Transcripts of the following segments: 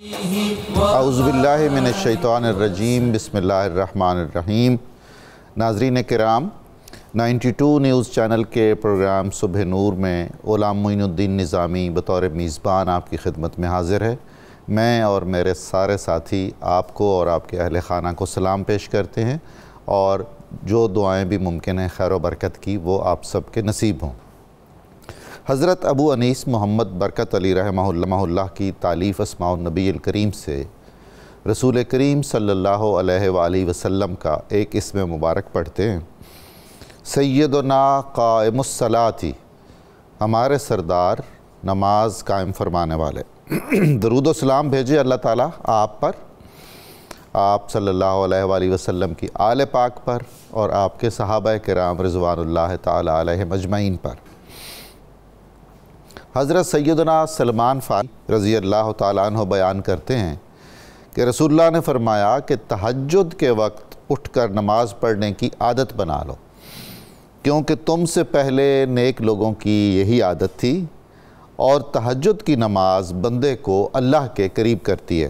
اعوذ باللہ من الشیطان الرجیم بسم اللہ الرحمن الرحیم۔ ناظرین کرام، 92 نیوز چینل کے پروگرام صبح نور میں غلام معین الدین نظامی بطور میزبان آپ کی خدمت میں حاضر ہے۔ میں اور میرے سارے ساتھی آپ کو اور آپ کے اہل خانہ کو سلام پیش کرتے ہیں اور جو دعائیں بھی ممکن ہیں خیر و برکت کی وہ آپ سب کے نصیب ہوں۔ حضرت ابو انیس محمد برکت علی رحمہ اللہ کی تالیف اسماء النبی الکریم سے رسول کریم صلی اللہ علیہ وآلہ وسلم کا ایک اسم مبارک پڑھتے ہیں۔ سیدنا قائم الصلاۃ، ہمارے سردار نماز قائم فرمانے والے۔ درود و سلام بھیجے اللہ تعالیٰ آپ پر، آپ صلی اللہ علیہ وآلہ وسلم کی آل پاک پر اور آپ کے صحابہ کرام رضوان اللہ تعالیٰ علیہم اجمعین پر۔ حضرت سیدنا سلمان فارسی رضی اللہ تعالیٰ عنہ بیان کرتے ہیں کہ رسول اللہ نے فرمایا کہ تہجد کے وقت اٹھ کر نماز پڑھنے کی عادت بنا لو، کیونکہ تم سے پہلے نیک لوگوں کی یہی عادت تھی، اور تہجد کی نماز بندے کو اللہ کے قریب کرتی ہے،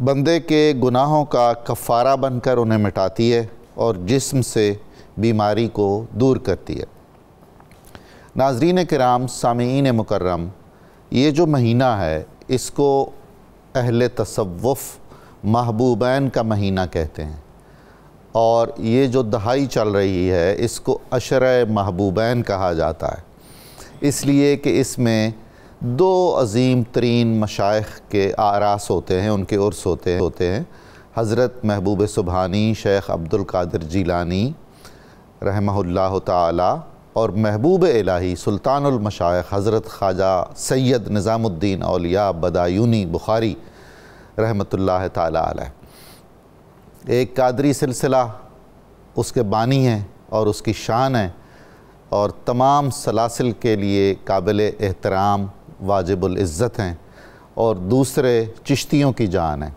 بندے کے گناہوں کا کفارہ بن کر انہیں مٹاتی ہے اور جسم سے بیماری کو دور کرتی ہے۔ ناظرین کرام، سامعین مکرم، یہ جو مہینہ ہے اس کو اہل تصوف محبوبین کا مہینہ کہتے ہیں، اور یہ جو دہائی چل رہی ہے اس کو عشرہ محبوبین کہا جاتا ہے، اس لیے کہ اس میں دو عظیم ترین مشائخ کے آراس ہوتے ہیں، ان کے عرس ہوتے ہیں، حضرت محبوب سبحانی شیخ عبد القادر جیلانی رحمہ اللہ تعالی اور محبوب الہی سلطان المشائخ حضرت خواجہ سید نظام الدین اولیاء بدایونی بخاری رحمۃ اللہ تعالیٰ علیہ۔ ایک قادری سلسلہ اس کے بانی ہیں اور اس کی شان ہے، اور تمام سلاسل کے لیے قابل احترام واجب العزت ہیں، اور دوسرے چشتیوں کی جان ہیں،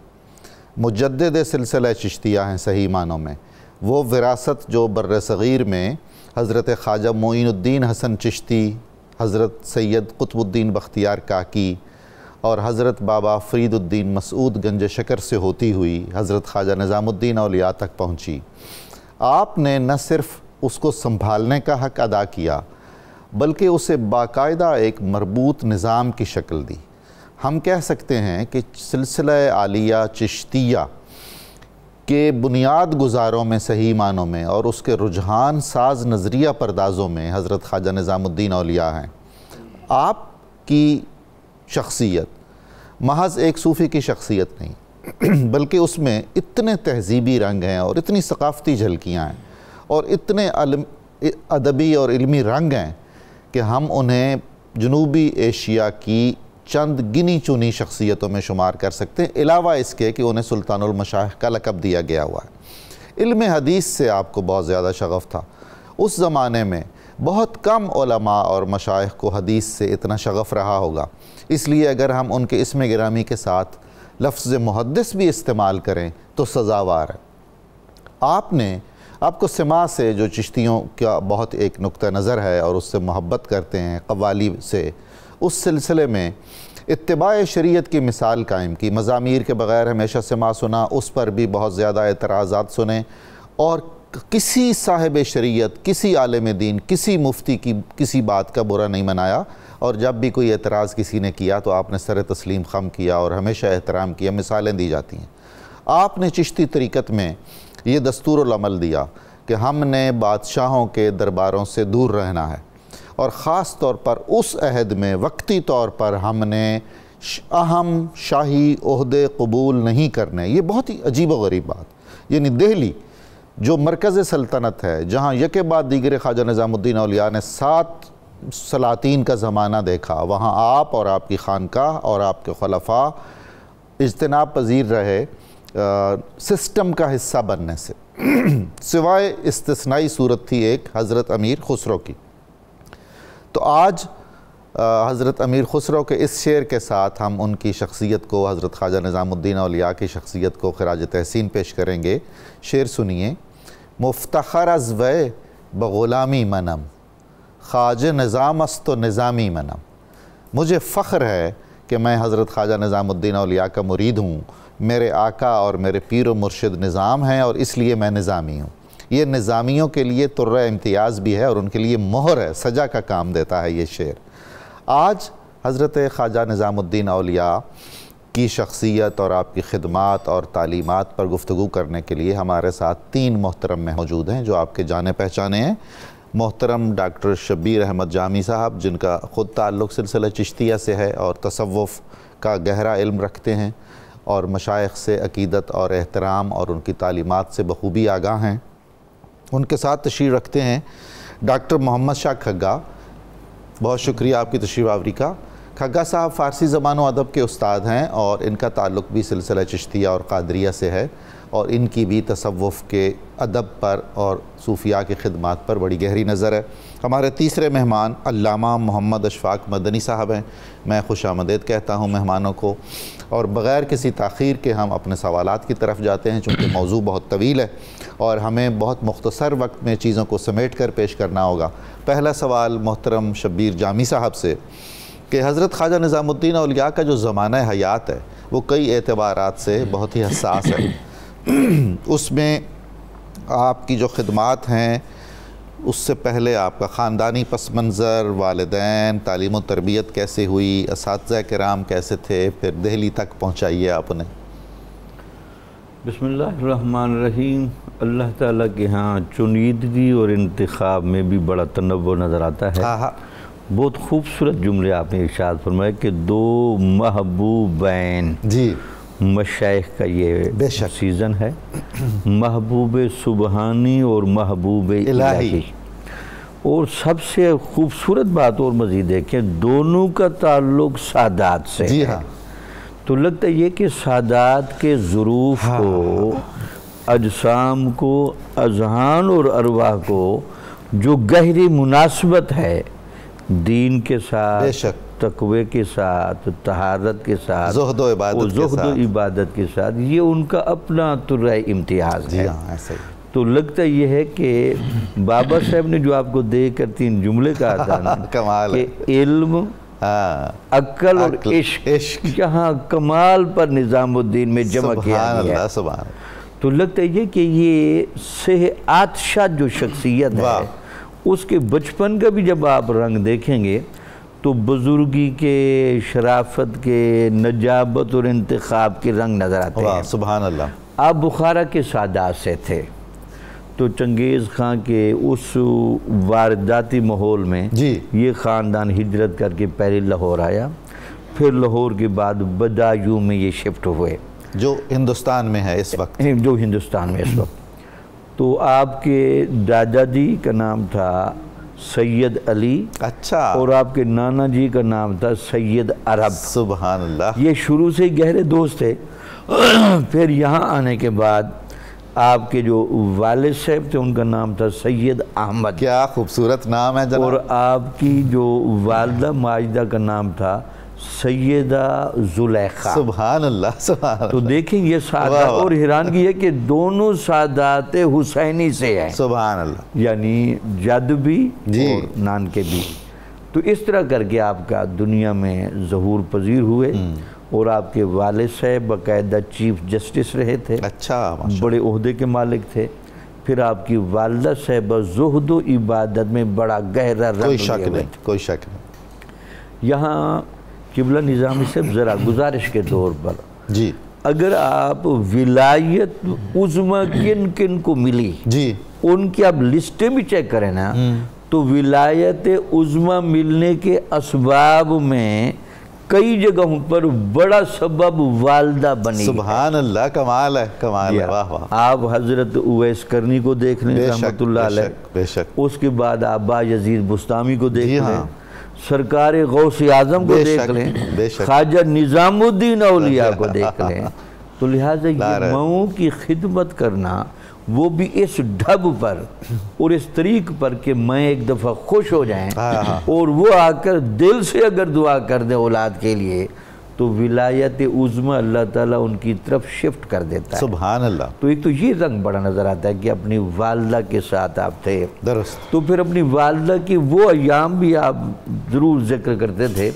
مجدد سلسلہ چشتیہ ہیں صحیح معنوں میں۔ وہ وراثت جو بر صغیر میں حضرت خواجہ معین الدین حسن چشتی، حضرت سید قطب الدین بختیار کاکی اور حضرت بابا فرید الدین مسعود گنج شکر سے ہوتی ہوئی حضرت خواجہ نظام الدین اولیاء تک پہنچی، آپ نے نہ صرف اس کو سنبھالنے کا حق ادا کیا بلکہ اسے باقاعدہ ایک مربوط نظام کی شکل دی۔ ہم کہہ سکتے ہیں کہ سلسلہ عالیہ چشتیہ کے بنیاد گزاروں میں صحیح معنوں میں اور اس کے رجحان ساز نظریہ پردازوں میں حضرت خواجہ نظام الدین اولیاء ہیں۔ آپ کی شخصیت محض ایک صوفی کی شخصیت نہیں، بلکہ اس میں اتنے تہذیبی رنگ ہیں اور اتنی ثقافتی جھلکیاں ہیں اور اتنے ادبی اور علمی رنگ ہیں کہ ہم انہیں جنوبی ایشیا کی چند گنی چنی شخصیتوں میں شمار کر سکتے ہیں، علاوہ اس کے کہ انہیں سلطان المشائخ کا لقب دیا گیا ہوا ہے۔ علم حدیث سے آپ کو بہت زیادہ شغف تھا، اس زمانے میں بہت کم علماء اور مشائخ کو حدیث سے اتنا شغف رہا ہوگا، اس لیے اگر ہم ان کے اسم گرامی کے ساتھ لفظ محدث بھی استعمال کریں تو سزاوار ہے۔ آپ کو سماع سے جو چشتیوں کا بہت ایک نقطہ نظر ہے اور اس سے محبت کرتے ہیں قوالی سے، اس سلسلے میں اتباع شریعت کی مثال قائم کی، مزامیر کے بغیر ہمیشہ سماع سنا، اس پر بھی بہت زیادہ اعتراضات سنے، اور کسی صاحب شریعت، کسی عالم دین، کسی مفتی کی کسی بات کا برا نہیں منایا، اور جب بھی کوئی اعتراض کسی نے کیا تو آپ نے سر تسلیم خم کیا اور ہمیشہ احترام کیا۔ مثالیں دی جاتی ہیں۔ آپ نے چشتی طریقت میں یہ دستور العمل دیا کہ ہم نے بادشاہوں کے درباروں سے دور رہنا ہے، اور خاص طور پر اس عہد میں وقتی طور پر ہم نے اہم شاہی عہدے قبول نہیں کرنے۔ یہ بہت ہی عجیب و غریب بات، یعنی دہلی جو مرکز سلطنت ہے، جہاں یکے بعد دیگر خواجہ نظام الدین اولیاء نے 7 سلاطین کا زمانہ دیکھا، وہاں آپ اور آپ کی خانقاہ اور آپ کے خلفاء اجتناب پذیر رہے سسٹم کا حصہ بننے سے، سوائے استثنائی صورت تھی ایک حضرت امیر خسرو کی۔ تو آج حضرت امیر خسرو کے اس شعر کے ساتھ ہم ان کی شخصیت کو، حضرت خواجہ نظام الدین اولیاء کی شخصیت کو خراج تحسین پیش کریں گے۔ شعر سنیے۔ مفتخر از وے بغلامی منم، خواجہ نظام است و نظامی منم۔ مجھے فخر ہے کہ میں حضرت خواجہ نظام الدین اولیاء کا مرید ہوں، میرے آقا اور میرے پیر و مرشد نظام ہیں اور اس لیے میں نظامی ہوں۔ یہ نظامیوں کے لیے طرہ امتیاز بھی ہے اور ان کے لیے مہر ہے، سجا کا کام دیتا ہے یہ شعر۔ آج حضرت خواجہ نظام الدین اولیاء کی شخصیت اور آپ کی خدمات اور تعلیمات پر گفتگو کرنے کے لیے ہمارے ساتھ 3 محترم موجود ہیں جو آپ کے جانے پہچانے ہیں۔ محترم ڈاکٹر شبیر احمد جامی صاحب، جن کا خود تعلق سلسلہ چشتیہ سے ہے اور تصوف کا گہرا علم رکھتے ہیں اور مشائخ سے عقیدت اور احترام اور ان کی تعلیمات سے بخوبی آگاہ ہیں۔ ان کے ساتھ تشریف رکھتے ہیں ڈاکٹر محمد شاہ کھگا۔ بہت شکریہ آپ کی تشریف آوری کا۔ کھگا صاحب فارسی زبان و ادب کے استاد ہیں اور ان کا تعلق بھی سلسلہ چشتیہ اور قادریہ سے ہے اور ان کی بھی تصوف کے ادب پر اور صوفیاء کی خدمات پر بڑی گہری نظر ہے۔ ہمارے تیسرے مہمان علامہ محمد اشفاق مدنی صاحب ہیں۔ میں خوش آمدید کہتا ہوں مہمانوں کو، اور بغیر کسی تاخیر کے ہم اپنے سوالات کی طرف جاتے ہیں چونکہ موضوع بہت طویل ہے اور ہمیں بہت مختصر وقت میں چیزوں کو سمیٹ کر پیش کرنا ہوگا۔ پہلا سوال محترم شبیر جامی صاحب سے کہ حضرت خواجہ نظام الدین اولیاء کا جو زمانہ حیات ہے وہ کئی اعتبارات سے بہت ہی حساس ہے۔ اس میں آپ کی جو خدمات ہیں، اس سے پہلے آپ کا خاندانی پس منظر، والدین، تعلیم و تربیت کیسے ہوئی، اساتذہ کرام کیسے تھے، پھر دہلی تک پہنچائیے آپ نے۔ بسم اللہ الرحمن الرحیم۔ اللہ تعالیٰ کے ہاں چنیدگی اور انتخاب میں بھی بڑا تنوع نظر آتا ہے۔ بہت خوبصورت جملے آپ نے ارشاد فرمایا کہ 2 محبوبین، جی مشائخ کا یہ سیزن ہے، محبوب سبحانی اور محبوب الہی۔ اور سب سے خوبصورت بات اور مزید ہے کہ دونوں کا تعلق سادات سے جی ہے۔ تو لگتا ہے یہ کہ سادات کے ظروف کو، اجسام کو، اذہان اور ارواح کو جو گہری مناسبت ہے دین کے ساتھ، تقوی کے ساتھ، طہارت کے ساتھ، زہد و عبادت کے ساتھ، یہ ان کا اپنا طرح امتیاز ہے۔ تو لگتا یہ ہے کہ بابا صاحب نے جو آپ کو دے کر 3 جملے کہا تھا کہ علم، عقل اور عشق جہاں کمال پر نظام الدین میں جمع کیا گیا ہے، تو لگتا یہ کہ یہ صحت شاد جو شخصیت ہے اس کے بچپن کا بھی جب آپ رنگ دیکھیں گے تو بزرگی کے، شرافت کے، نجابت اور انتخاب کے رنگ نظر آتے ہیں۔ سبحان اللہ۔ آپ بخارا کے سادات سے تھے تو چنگیز خان کے اس وارداتی ماحول میں یہ خاندان ہجرت کر کے پہلے لاہور آیا، پھر لاہور کے بعد بدایوں میں یہ شفٹ ہوئے جو ہندوستان میں ہے اس وقت، تو آپ کے دادا جی کا نام تھا سید علی، اچھا، اور آپ کے نانا جی کا نام تھا سید عرب۔ سبحان اللہ۔ یہ شروع سے گہرے دوست تھے۔ پھر یہاں آنے کے بعد آپ کے جو والد صاحب تھے ان کا نام تھا سید احمد، کیا خوبصورت نام ہے جناب، اور آپ کی جو والدہ ماجدہ کا نام تھا سیدہ زلیخا۔ سبحان اللہ، سبحان اللہ۔ تو دیکھیں یہ سادات، اور حیرانگی ہے کہ دونوں سادات حسینی سے ہیں، سبحان اللہ، یعنی جد بھی اور نان کے بھی۔ تو اس طرح کر کے آپ کا دنیا میں ظہور پذیر ہوئے، اور آپ کے والد صاحب باقاعدہ چیف جسٹس رہے تھے، اچھا، بڑے عہدے کے مالک تھے۔ پھر آپ کی والدہ صاحبہ زہد و عبادت میں بڑا گہرا رنگ، کوئی شک نہیں، کوئی شک نہیں۔ یہاں قبلہ نظامی صاحب ذرا گزارش کے طور پر، جی، اگر آپ ولایت عظمیٰ کن کن کو ملی، جی، ان کی آپ لسٹیں بھی چیک کریں نا، تو ولایت عظمیٰ ملنے کے اسباب میں کئی جگہوں پر بڑا سبب والدہ بنی۔ سبحان اللہ، کمال ہے، کمال ہے، واہ واہ۔ آپ حضرت اویس کرنی کو دیکھ لیں رحمت اللہ علیہ، بے شک، اس کے بعد آپ با یزید بستامی کو دیکھ لیں، سرکار غوث اعظم کو دیکھ لیں، خواجہ نظام الدین اولیاء کو دیکھ لیں۔ تو لہٰذا یہ مئو کی خدمت کرنا، وہ بھی اس ڈھب پر اور اس طریق پر کہ میں ایک دفعہ خوش ہو جائیں اور وہ آ کر دل سے اگر دعا کر دیں اولاد کے لیے تو ولایت عظمیٰ اللہ تعالیٰ ان کی طرف شفٹ کر دیتا ہے۔ سبحان اللہ۔ تو ایک تو یہ رنگ بڑا نظر آتا ہے کہ اپنی والدہ کے ساتھ آپ تھے، درست۔ تو پھر اپنی والدہ کی وہ ایام بھی آپ ضرور ذکر کرتے تھے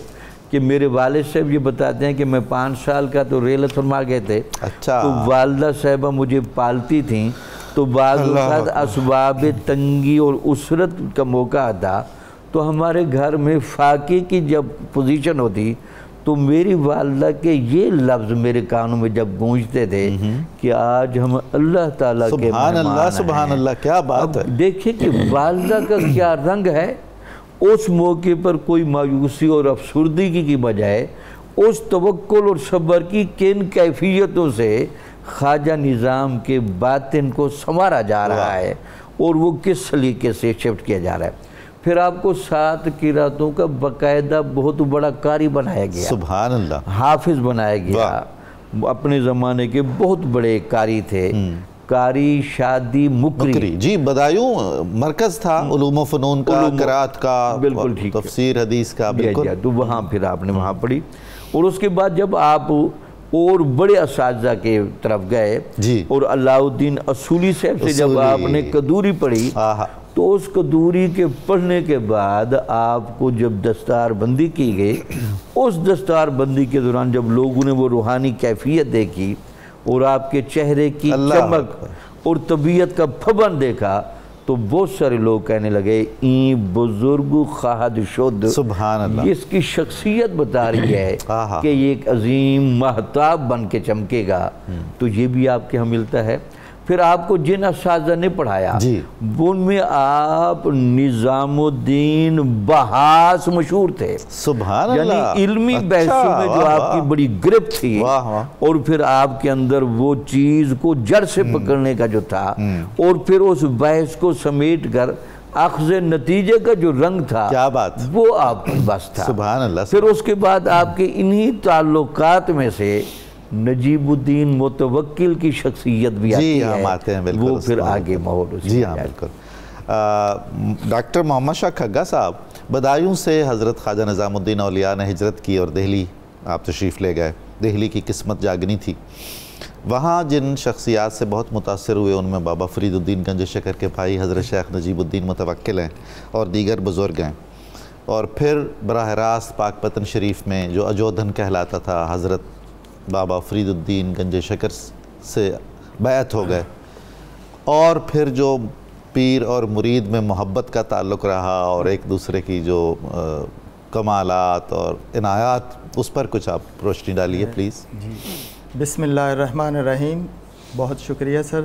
کہ میرے والد صاحب یہ بتاتے ہیں کہ میں 5 سال کا تو ریلت فرما گئے تھے، تو والدہ صاحبہ مجھے پالتی تھیں، تو بعض اوقات اسباب تنگی اور اسرت کا موقع آتا تو ہمارے گھر میں فاقے کی جب پوزیشن ہوتی تو میری والدہ کے یہ لفظ میرے کانوں میں جب گونجتے تھے کہ آج ہم اللہ تعالیٰ کے سبحان اللہ، سبحان اللہ، کیا بات ہے۔ دیکھیں کہ والدہ کا کیا رنگ ہے، اس موقع پر کوئی مایوسی اور افسردگی کی بجائے اس توکل اور صبر کی کن کیفیتوں سے خواجہ نظام کے باطن کو سنوارا جا رہا ہے اور وہ کس سلیقے سے شفٹ کیا جا رہا ہے۔ پھر آپ کو 7 قراتوں کا باقاعدہ بہت بڑا قاری بنایا گیا، سبحان اللہ، حافظ بنایا گیا۔ اپنے زمانے کے بہت بڑے قاری تھے، قاری شادی مکری، جی بدایوں مرکز تھا علوم و فنون کا، قرات کا، بالکل ٹھیک، تفسیر حدیث کا، بالکل۔ تو وہاں پھر آپ نے وہاں پڑھی، اور اس کے بعد جب آپ اور بڑے اساتذہ کے طرف گئے اور علاء الدین اصولی صاحب سے جب آپ نے قدوری پڑھی تو اس قدوری کے پڑھنے کے بعد آپ کو جب دستار بندی کی گئی، اس دستار بندی کے دوران جب لوگوں نے وہ روحانی کیفیت دیکھی اور آپ کے چہرے کی چمک اور طبیعت کا پھبن دیکھا تو بہت سارے لوگ کہنے لگے این بزرگ خواہد شد، سبحان اللہ، اس کی شخصیت بتا رہی ہے کہ یہ ایک عظیم مہتاب بن کے چمکے گا۔ تو یہ بھی آپ کے ہاں ملتا ہے۔ پھر آپ کو جن اساتذہ نے پڑھایا ان میں آپ نظام الدین بحاس مشہور تھے، سبحان اللہ، یعنی علمی بحثوں میں جو آپ کی بڑی گرفت تھی، اور پھر آپ کے اندر وہ چیز کو جڑ سے پکڑنے کا جو تھا، اور پھر اس بحث کو سمیٹ کر اخذ نتیجے کا جو رنگ تھا، کیا بات، وہ آپ کی بس تھا، سبحان اللہ۔ پھر اس کے بعد آپ کے انہی تعلقات میں سے نجیب الدین متوکل کی شخصیت بھی آتی ہے، وہ پھر آگے مہور اسی۔ جی ہاں بالکل۔ ڈاکٹر محمد شاہ کھگا صاحب، بدایوں سے حضرت خواجہ نظام الدین اولیاء نے ہجرت کی اور دہلی آپ تشریف لے گئے۔ دہلی کی قسمت جاگنی تھی، وہاں جن شخصیات سے بہت متاثر ہوئے ان میں بابا فرید الدین گنج شکر کے بھائی حضرت شیخ نجیب الدین متوکل ہیں اور دیگر بزرگ ہیں، اور پھر براہ راست پاک پتن شریف میں جو اجودھن کہلاتا تھا حضرت بابا فرید الدین گنج شکر سے بیعت ہو گئے، اور پھر جو پیر اور مرید میں محبت کا تعلق رہا اور ایک دوسرے کی جو کمالات اور عنایات، اس پر کچھ آپ روشنی ڈالیے پلیز۔ جی بسم اللہ الرحمن الرحیم، بہت شکریہ سر۔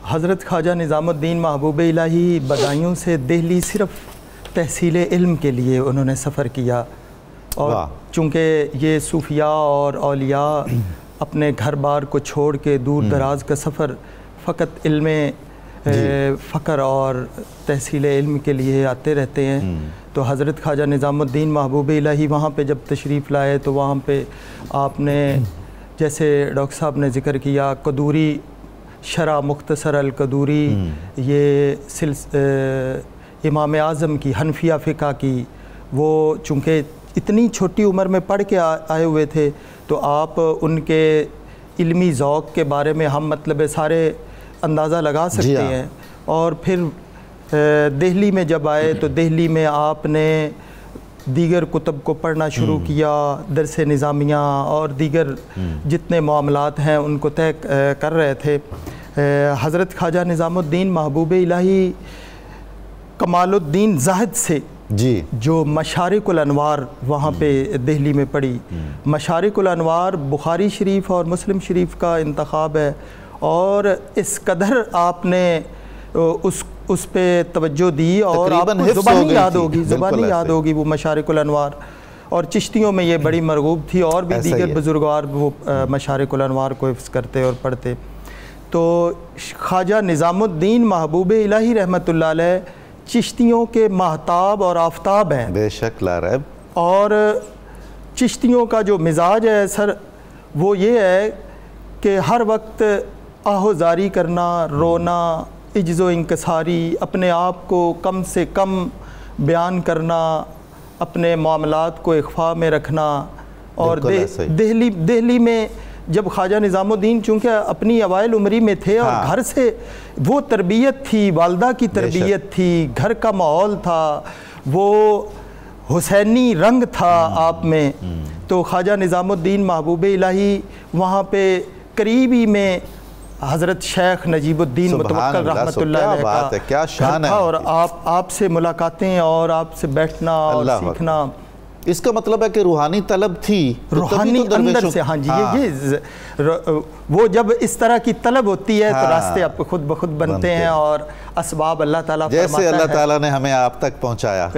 حضرت خواجہ نظام الدین محبوب الہی بدایوں سے دہلی صرف تحصیل علم کے لیے انہوں نے سفر کیا، اور چونکہ یہ صوفیاء اور اولیاء اپنے گھر بار کو چھوڑ کے دور دراز کا سفر فقط علم فقر اور تحصیل علم کے لیے آتے رہتے ہیں، تو حضرت خواجہ نظام الدین محبوب الہی وہاں پہ جب تشریف لائے تو وہاں پہ آپ نے جیسے ڈاکٹر صاحب نے ذکر کیا قدوری شرح مختصر القدوری، یہ امام اعظم کی حنفیہ فقہ کی، وہ چونکہ اتنی چھوٹی عمر میں پڑھ کے آئے ہوئے تھے تو آپ ان کے علمی ذوق کے بارے میں ہم مطلب سارے اندازہ لگا سکتے ہیں۔ اور پھر دہلی میں جب آئے تو دہلی میں آپ نے دیگر کتب کو پڑھنا شروع کیا، درس نظامیہ اور دیگر جتنے معاملات ہیں ان کو طے کر رہے تھے۔ حضرت خواجہ نظام الدین محبوب الہی کمال الدین زاہد سے جو مشارق الانوار وہاں پہ دہلی میں پڑھی، مشارق الانوار بخاری شریف اور مسلم شریف کا انتخاب ہے، اور اس قدر آپ نے اس پہ توجہ دی اور آپ کو زبانی یاد ہوگی وہ مشارق الانوار، اور چشتیوں میں یہ بڑی مرغوب تھی، اور بھی دیگر بزرگوار وہ مشارق الانوار کو حفظ کرتے اور پڑھتے۔ تو خواجہ نظام الدین محبوب الہی رحمۃ اللہ علیہ چشتیوں کے مہتاب اور آفتاب ہیں، بے شک لا ریب۔ اور چشتیوں کا جو مزاج ہے سر وہ یہ ہے کہ ہر وقت آہوزاری کرنا، رونا، عجز و انکساری، اپنے آپ کو کم سے کم بیان کرنا، اپنے معاملات کو اخفاء میں رکھنا، اور دہلی میں جب خواجہ نظام الدین چونکہ اپنی اوائل عمری میں تھے اور گھر سے وہ تربیت تھی، والدہ کی تربیت تھی، گھر کا ماحول تھا، وہ حسینی رنگ تھا آپ میں، تو خواجہ نظام الدین محبوب الہی وہاں پہ قریبی میں حضرت شیخ نجیب الدین متوکل رحمۃ اللہ علیہ کا گھر تھا، اور آپ سے ملاقاتیں اور آپ سے بیٹھنا اور سیکھنا، اس کا مطلب ہے کہ روحانی طلب تھی، روحانی اندر سے. ہاں جی، یہ وہ جب اس طرح کی طلب ہوتی ہے تو راستے آپ خود بخود بنتے ہیں، اور اسباب اللہ تعالیٰ فرماتا ہے، جیسے اللہ تعالیٰ نے ہمیں آپ تک پہنچایا.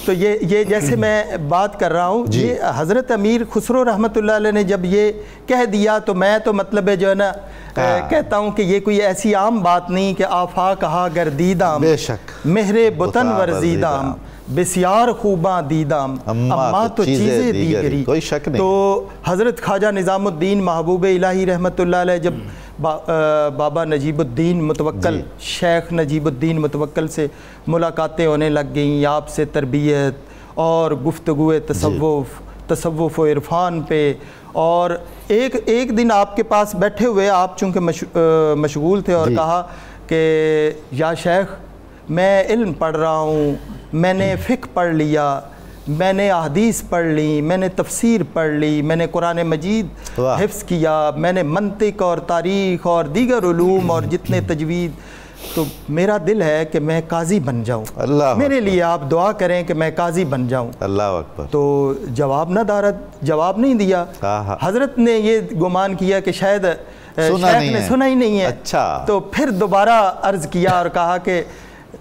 تو یہ جیسے میں بات کر رہا ہوں، یہ حضرت امیر خسرو رحمۃ اللہ علیہ نے جب یہ کہہ دیا تو میں تو مطلب ہے جو ہے نا کہتا ہوں کہ یہ کوئی ایسی عام بات نہیں کہ آفاق کہا گردیدام، بے شک مہر بطن ورزیدام، بسیار خوباں دیدام، اما تو چیزیں دیگری، کوئی شک نہیں. تو حضرت خواجہ نظام الدین محبوب الہی رحمۃ اللہ علیہ جب بابا نجیب الدین متوکل، شیخ نجیب الدین متوکل سے ملاقاتیں ہونے لگ گئیں، آپ سے تربیت اور گفتگو تصوف و عرفان پہ، اور ایک دن آپ کے پاس بیٹھے ہوئے آپ چونکہ مشغول تھے اور کہا کہ یا شیخ میں علم پڑھ رہا ہوں، میں نے فقہ پڑھ لیا، میں نے احادیث پڑھ لی، میں نے تفسیر پڑھ لی، میں نے قرآن مجید حفظ کیا، میں نے منطق اور تاریخ اور دیگر علوم اور جتنے تجوید، تو میرا دل ہے کہ میں قاضی بن جاؤں، میرے لیے آپ دعا کریں کہ میں قاضی بن جاؤں. اللہ اکبر. تو جواب نہیں دیا. حضرت نے یہ گمان کیا کہ شاید شیخ نے سنا ہی نہیں ہے. اچھا. تو پھر دوبارہ عرض کیا اور کہا کہ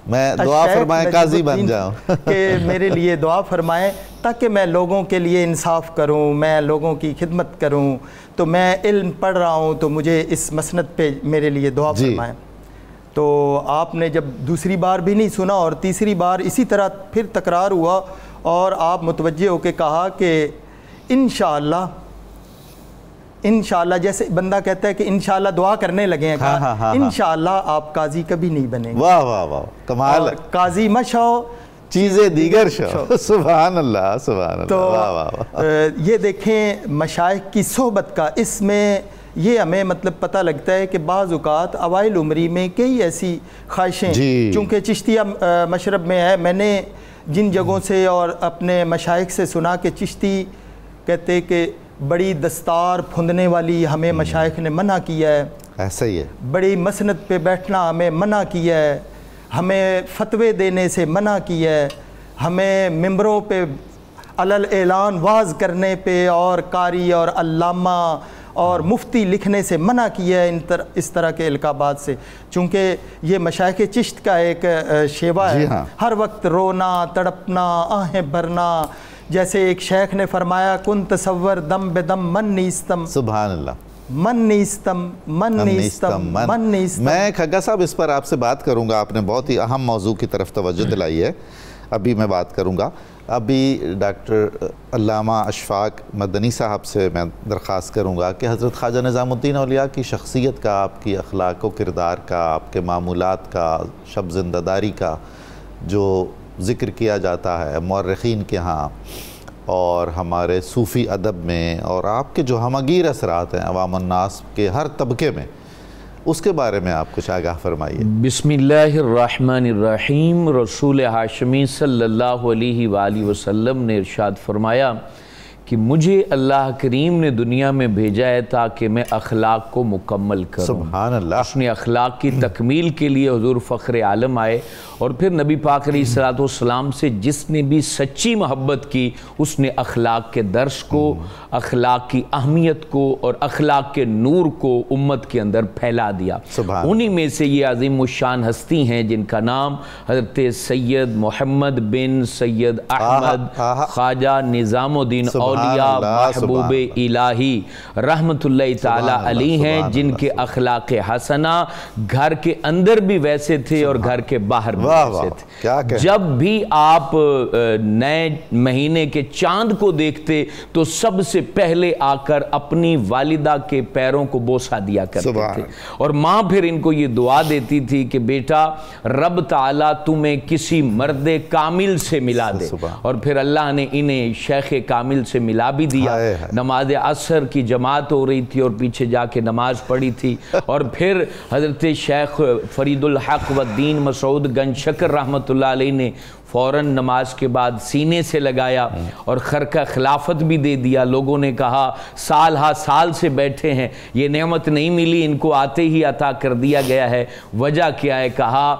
میں دعا فرمائیں قاضی بن جاؤں، کہ میرے لیے دعا فرمائیں تاکہ میں لوگوں کے لیے انصاف کروں، میں لوگوں کی خدمت کروں، تو میں علم پڑھ رہا ہوں تو مجھے اس مسند پہ میرے لیے دعا فرمائیں. تو آپ نے جب دوسری بار بھی نہیں سنا اور تیسری بار اسی طرح پھر تکرار ہوا، اور آپ متوجہ ہو کے کہا کہ انشاءاللہ جیسے بندہ کہتا ہے کہ انشاءاللہ دعا کرنے لگے ہیں، کہا انشاءاللہ آپ قاضی کبھی نہیں بنیں گے. واہ واہ واہ، کمال. قاضی مشو چیزیں دیگر شو. سبحان اللہ سبحان اللہ. تو یہ دیکھیں مشائخ کی صحبت کا، اس میں یہ ہمیں مطلب پتہ لگتا ہے کہ بعض اوقات اوائل عمری میں کئی ایسی خواہشیں، چونکہ چشتیہ مشرب میں ہے، میں نے جن جگہوں سے اور اپنے مشائخ سے سنا کہ چشتی کہتے کہ بڑی دستار پھندنے والی ہمیں مشائخ نے منع کیا ہے، ایسا ہی ہے، بڑی مسند پہ بیٹھنا ہمیں منع کیا ہے، ہمیں فتوے دینے سے منع کیا ہے، ہمیں ممبروں پہ علل اعلان واز کرنے پہ اور قاری اور علامہ اور مفتی لکھنے سے منع کیا ہے، اس طرح کے القابات سے، چونکہ یہ مشائخ چشت کا ایک شیوا ہے، ہر وقت رونا تڑپنا آہیں بھرنا. جیسے ایک شیخ نے فرمایا کن تصور دم بدم من نیستم. سبحان اللہ. من نیستم من نیستم من نیستم. میں کھگا صاحب اس پر آپ سے بات کروں گا، آپ نے بہت ہی اہم موضوع کی طرف توجہ دلائی ہے، ابھی میں بات کروں گا. ابھی ڈاکٹر علامہ اشفاق مدنی صاحب سے میں درخواست کروں گا کہ حضرت خواجہ نظام الدین اولیاء کی شخصیت کا، آپ کی اخلاق و کردار کا، آپ کے معمولات کا، شب زندہ داری کا جو ذکر کیا جاتا ہے مورخین کے ہاں اور ہمارے صوفی ادب میں، اور آپ کے جو ہمگیر اثرات ہیں عوام الناس کے ہر طبقے میں، اس کے بارے میں آپ کچھ آگاہ فرمائیے. بسم اللہ الرحمن الرحیم. رسول ہاشمی صلی اللہ علیہ وآلہ وسلم نے ارشاد فرمایا کہ مجھے اللہ کریم نے دنیا میں بھیجا ہے تاکہ میں اخلاق کو مکمل کروں. سبحان اللہ. اس نے اخلاق کی تکمیل کے لیے حضور فخر عالم آئے، اور پھر نبی پاک علیہ السلام سے جس نے بھی سچی محبت کی اس نے اخلاق کے درس کو، اخلاق کی اہمیت کو اور اخلاق کے نور کو امت کے اندر پھیلا دیا. انہی میں سے یہ عظیم الشان ہستی ہیں جن کا نام حضرت سید محمد بن سید احمد خواجہ نظام الدین اولیاء محبوب الہی رحمت اللہ تعالی علیہ ہیں، جن کے اخلاق حسنہ گھر کے اندر بھی ویسے تھے اور گھر کے باہر بھی ویسے تھے. جب بھی آپ نئے مہینے کے چاند کو دیکھتے تو سب سے پہلے آ کر اپنی والدہ کے پیروں کو بوسہ دیا کرتے تھے، اور ماں پھر ان کو یہ دعا دیتی تھی کہ بیٹا رب تعالیٰ تمہیں کسی مرد کامل سے ملا دے، اور پھر اللہ نے انہیں شیخ کامل سے ملا بھی دیا. نماز عصر کی جماعت ہو رہی تھی اور پیچھے جا کے نماز پڑھی تھی، اور پھر حضرت شیخ فرید الحق و الدین مسعود گنج شکر رحمت اللہ علیہ نے فوراً نماز کے بعد سینے سے لگایا اور خرقہ خلافت بھی دے دیا. لوگوں نے کہا سال ہا سال سے بیٹھے ہیں, یہ نعمت نہیں ملی, ان کو آتے ہی عطا کر دیا گیا ہے. وجہ کیا ہے؟ کہا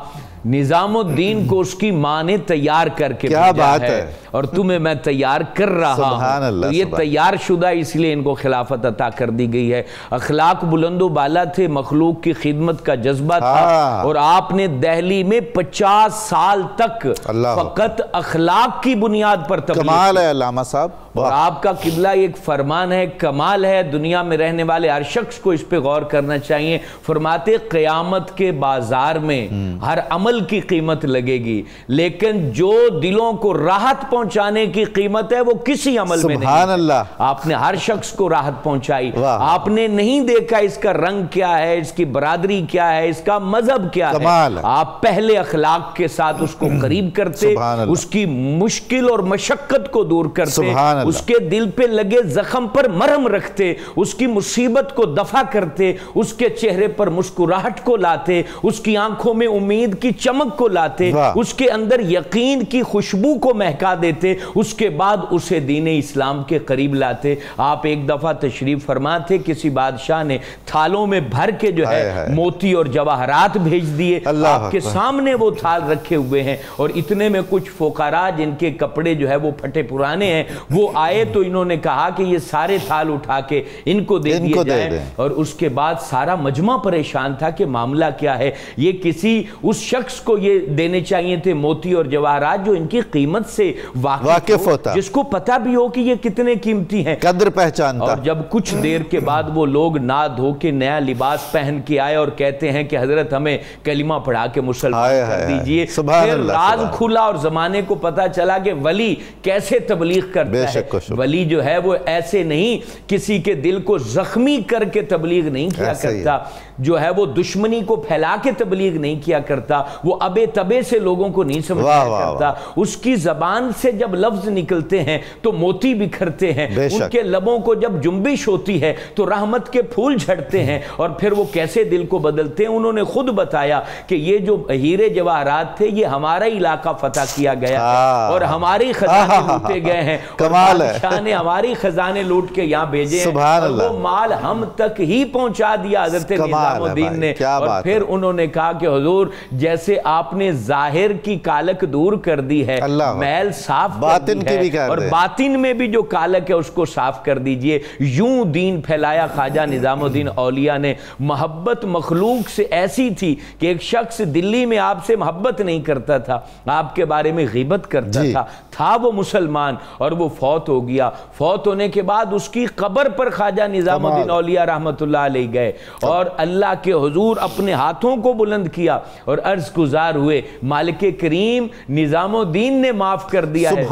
نظام الدین کو اس کی ماں نے تیار کر کے بھیجا ہے اور تمہیں میں تیار کر رہا ہوں. تو یہ تیار شدہ اس لیے ان کو خلافت عطا کر دی گئی ہے. اخلاق بلند و بالا تھے, مخلوق کی خدمت کا جذبہ تھا, اور آپ نے دہلی میں 50 سال تک فقط اخلاق کی بنیاد پر تبلیغ. کمال ہے علامہ صاحب. اور آپ کا قبلہ ایک فرمان ہے, کمال ہے. دنیا میں رہنے والے ہر شخص کو اس پہ غور کرنا چاہیے. فرماتے قیامت کے بازار میں ہر عمل کی قیمت لگے گی, لیکن جو دلوں کو راحت پہنچانے کی قیمت ہے وہ کسی عمل میں نہیں. سبحان اللہ. آپ نے ہر شخص کو راحت پہنچائی. آپ نے نہیں دیکھا اس کا رنگ کیا ہے, اس کی برادری کیا ہے, اس کا مذہب کیا ہے. آپ پہلے اخلاق کے ساتھ اس کو قریب کرتے, اس کی مشکل اور مشقت کو دور کرتے, اس کے دل پہ لگے زخم پر مرہم رکھتے, اس کی مصیبت کو دفع کرتے, اس کے چہرے پر مسکراہٹ کو لاتے, اس کی آنکھوں میں امید کی چمک کو لاتے, اس کے اندر یقین کی خوشبو کو مہکا دیتے, اس کے بعد اسے دین اسلام کے قریب لاتے. آپ ایک دفعہ تشریف فرما تھے, کسی بادشاہ نے تھالوں میں بھر کے جو ہے موتی اور جواہرات بھیج دیے. آپ کے سامنے وہ تھال رکھے ہوئے ہیں, اور اتنے میں کچھ فقراء جن کے کپڑے جو ہے وہ پھٹے پرانے ہیں وہ آئے, تو انہوں نے کہا کہ یہ سارے تھال اٹھا کے ان کو دے دیے جائیں. اور اس کے بعد سارا مجمع پریشان تھا کہ معاملہ کیا ہے. یہ کسی اس شخص کو یہ دینے چاہیے تھے موتی اور جواہرات جو ان کی قیمت سے واقف ہوتا, جس کو پتہ بھی ہو کہ یہ کتنے قیمتی ہیں, قدر پہچانتا. اور جب کچھ دیر کے بعد وہ لوگ نہا دھو کے نیا لباس پہن کے آئے اور کہتے ہیں کہ حضرت ہمیں کلمہ پڑھا کے مسلمان کر دیجئے, پھر راز کھلا اور زمانے کو پتہ چلا کہ ولی کیسے تبلیغ کرتا ہے. ولی جو ہے وہ ایسے نہیں کسی کے دل کو زخمی کر کے تبلیغ نہیں کیا کرتا, جو ہے وہ دشمنی کو پھیلا کے تبلیغ نہیں کیا کرتا, وہ ابے تبے سے لوگوں کو نہیں سمجھایا کرتا. اس کی زبان سے جب لفظ نکلتے ہیں تو موتی بکھرتے ہیں, ان کے لبوں کو جب جنبش ہوتی ہے تو رحمت کے پھول جھڑتے ہیں, اور پھر وہ کیسے دل کو بدلتے ہیں. انہوں نے خود بتایا کہ یہ جو ہیرے جواہرات تھے یہ ہمارا علاقہ فتح کیا گیا ہے اور ہماری خزانے لوٹے گئے ہیں, بادشاہ نے ہماری خزانے لوٹ کے یہاں بھیجے ہیں, اور وہ مال ہم تک ہی پہنچا دیا حضرت نظام الدین نے. اور پھر انہوں نے کہا کہ حضور جیسے آپ نے ظاہر کی کالک دور کر دی ہے, محل صاف کر دی ہے, اور باطن میں بھی جو کالک ہے اس کو صاف کر دیجئے. یوں دین پھیلایا خواجہ نظام الدین اولیاء نے. محبت مخلوق سے ایسی تھی کہ ایک شخص دلی میں آپ سے محبت نہیں کرتا تھا, آپ کے بارے میں غیبت کرتا تھا وہ مسلمان, اور وہ فوت ہو گیا. فوت ہونے کے بعد اس کی قبر پر خواجہ نظام الدین اولیاء رحمت اللہ علیہ گئے اور اللہ کے حضور اپنے ہاتھوں کو بلند کیا اور عرض گزار ہوئے, مالک کریم نظام الدین نے معاف کر دیا ہے,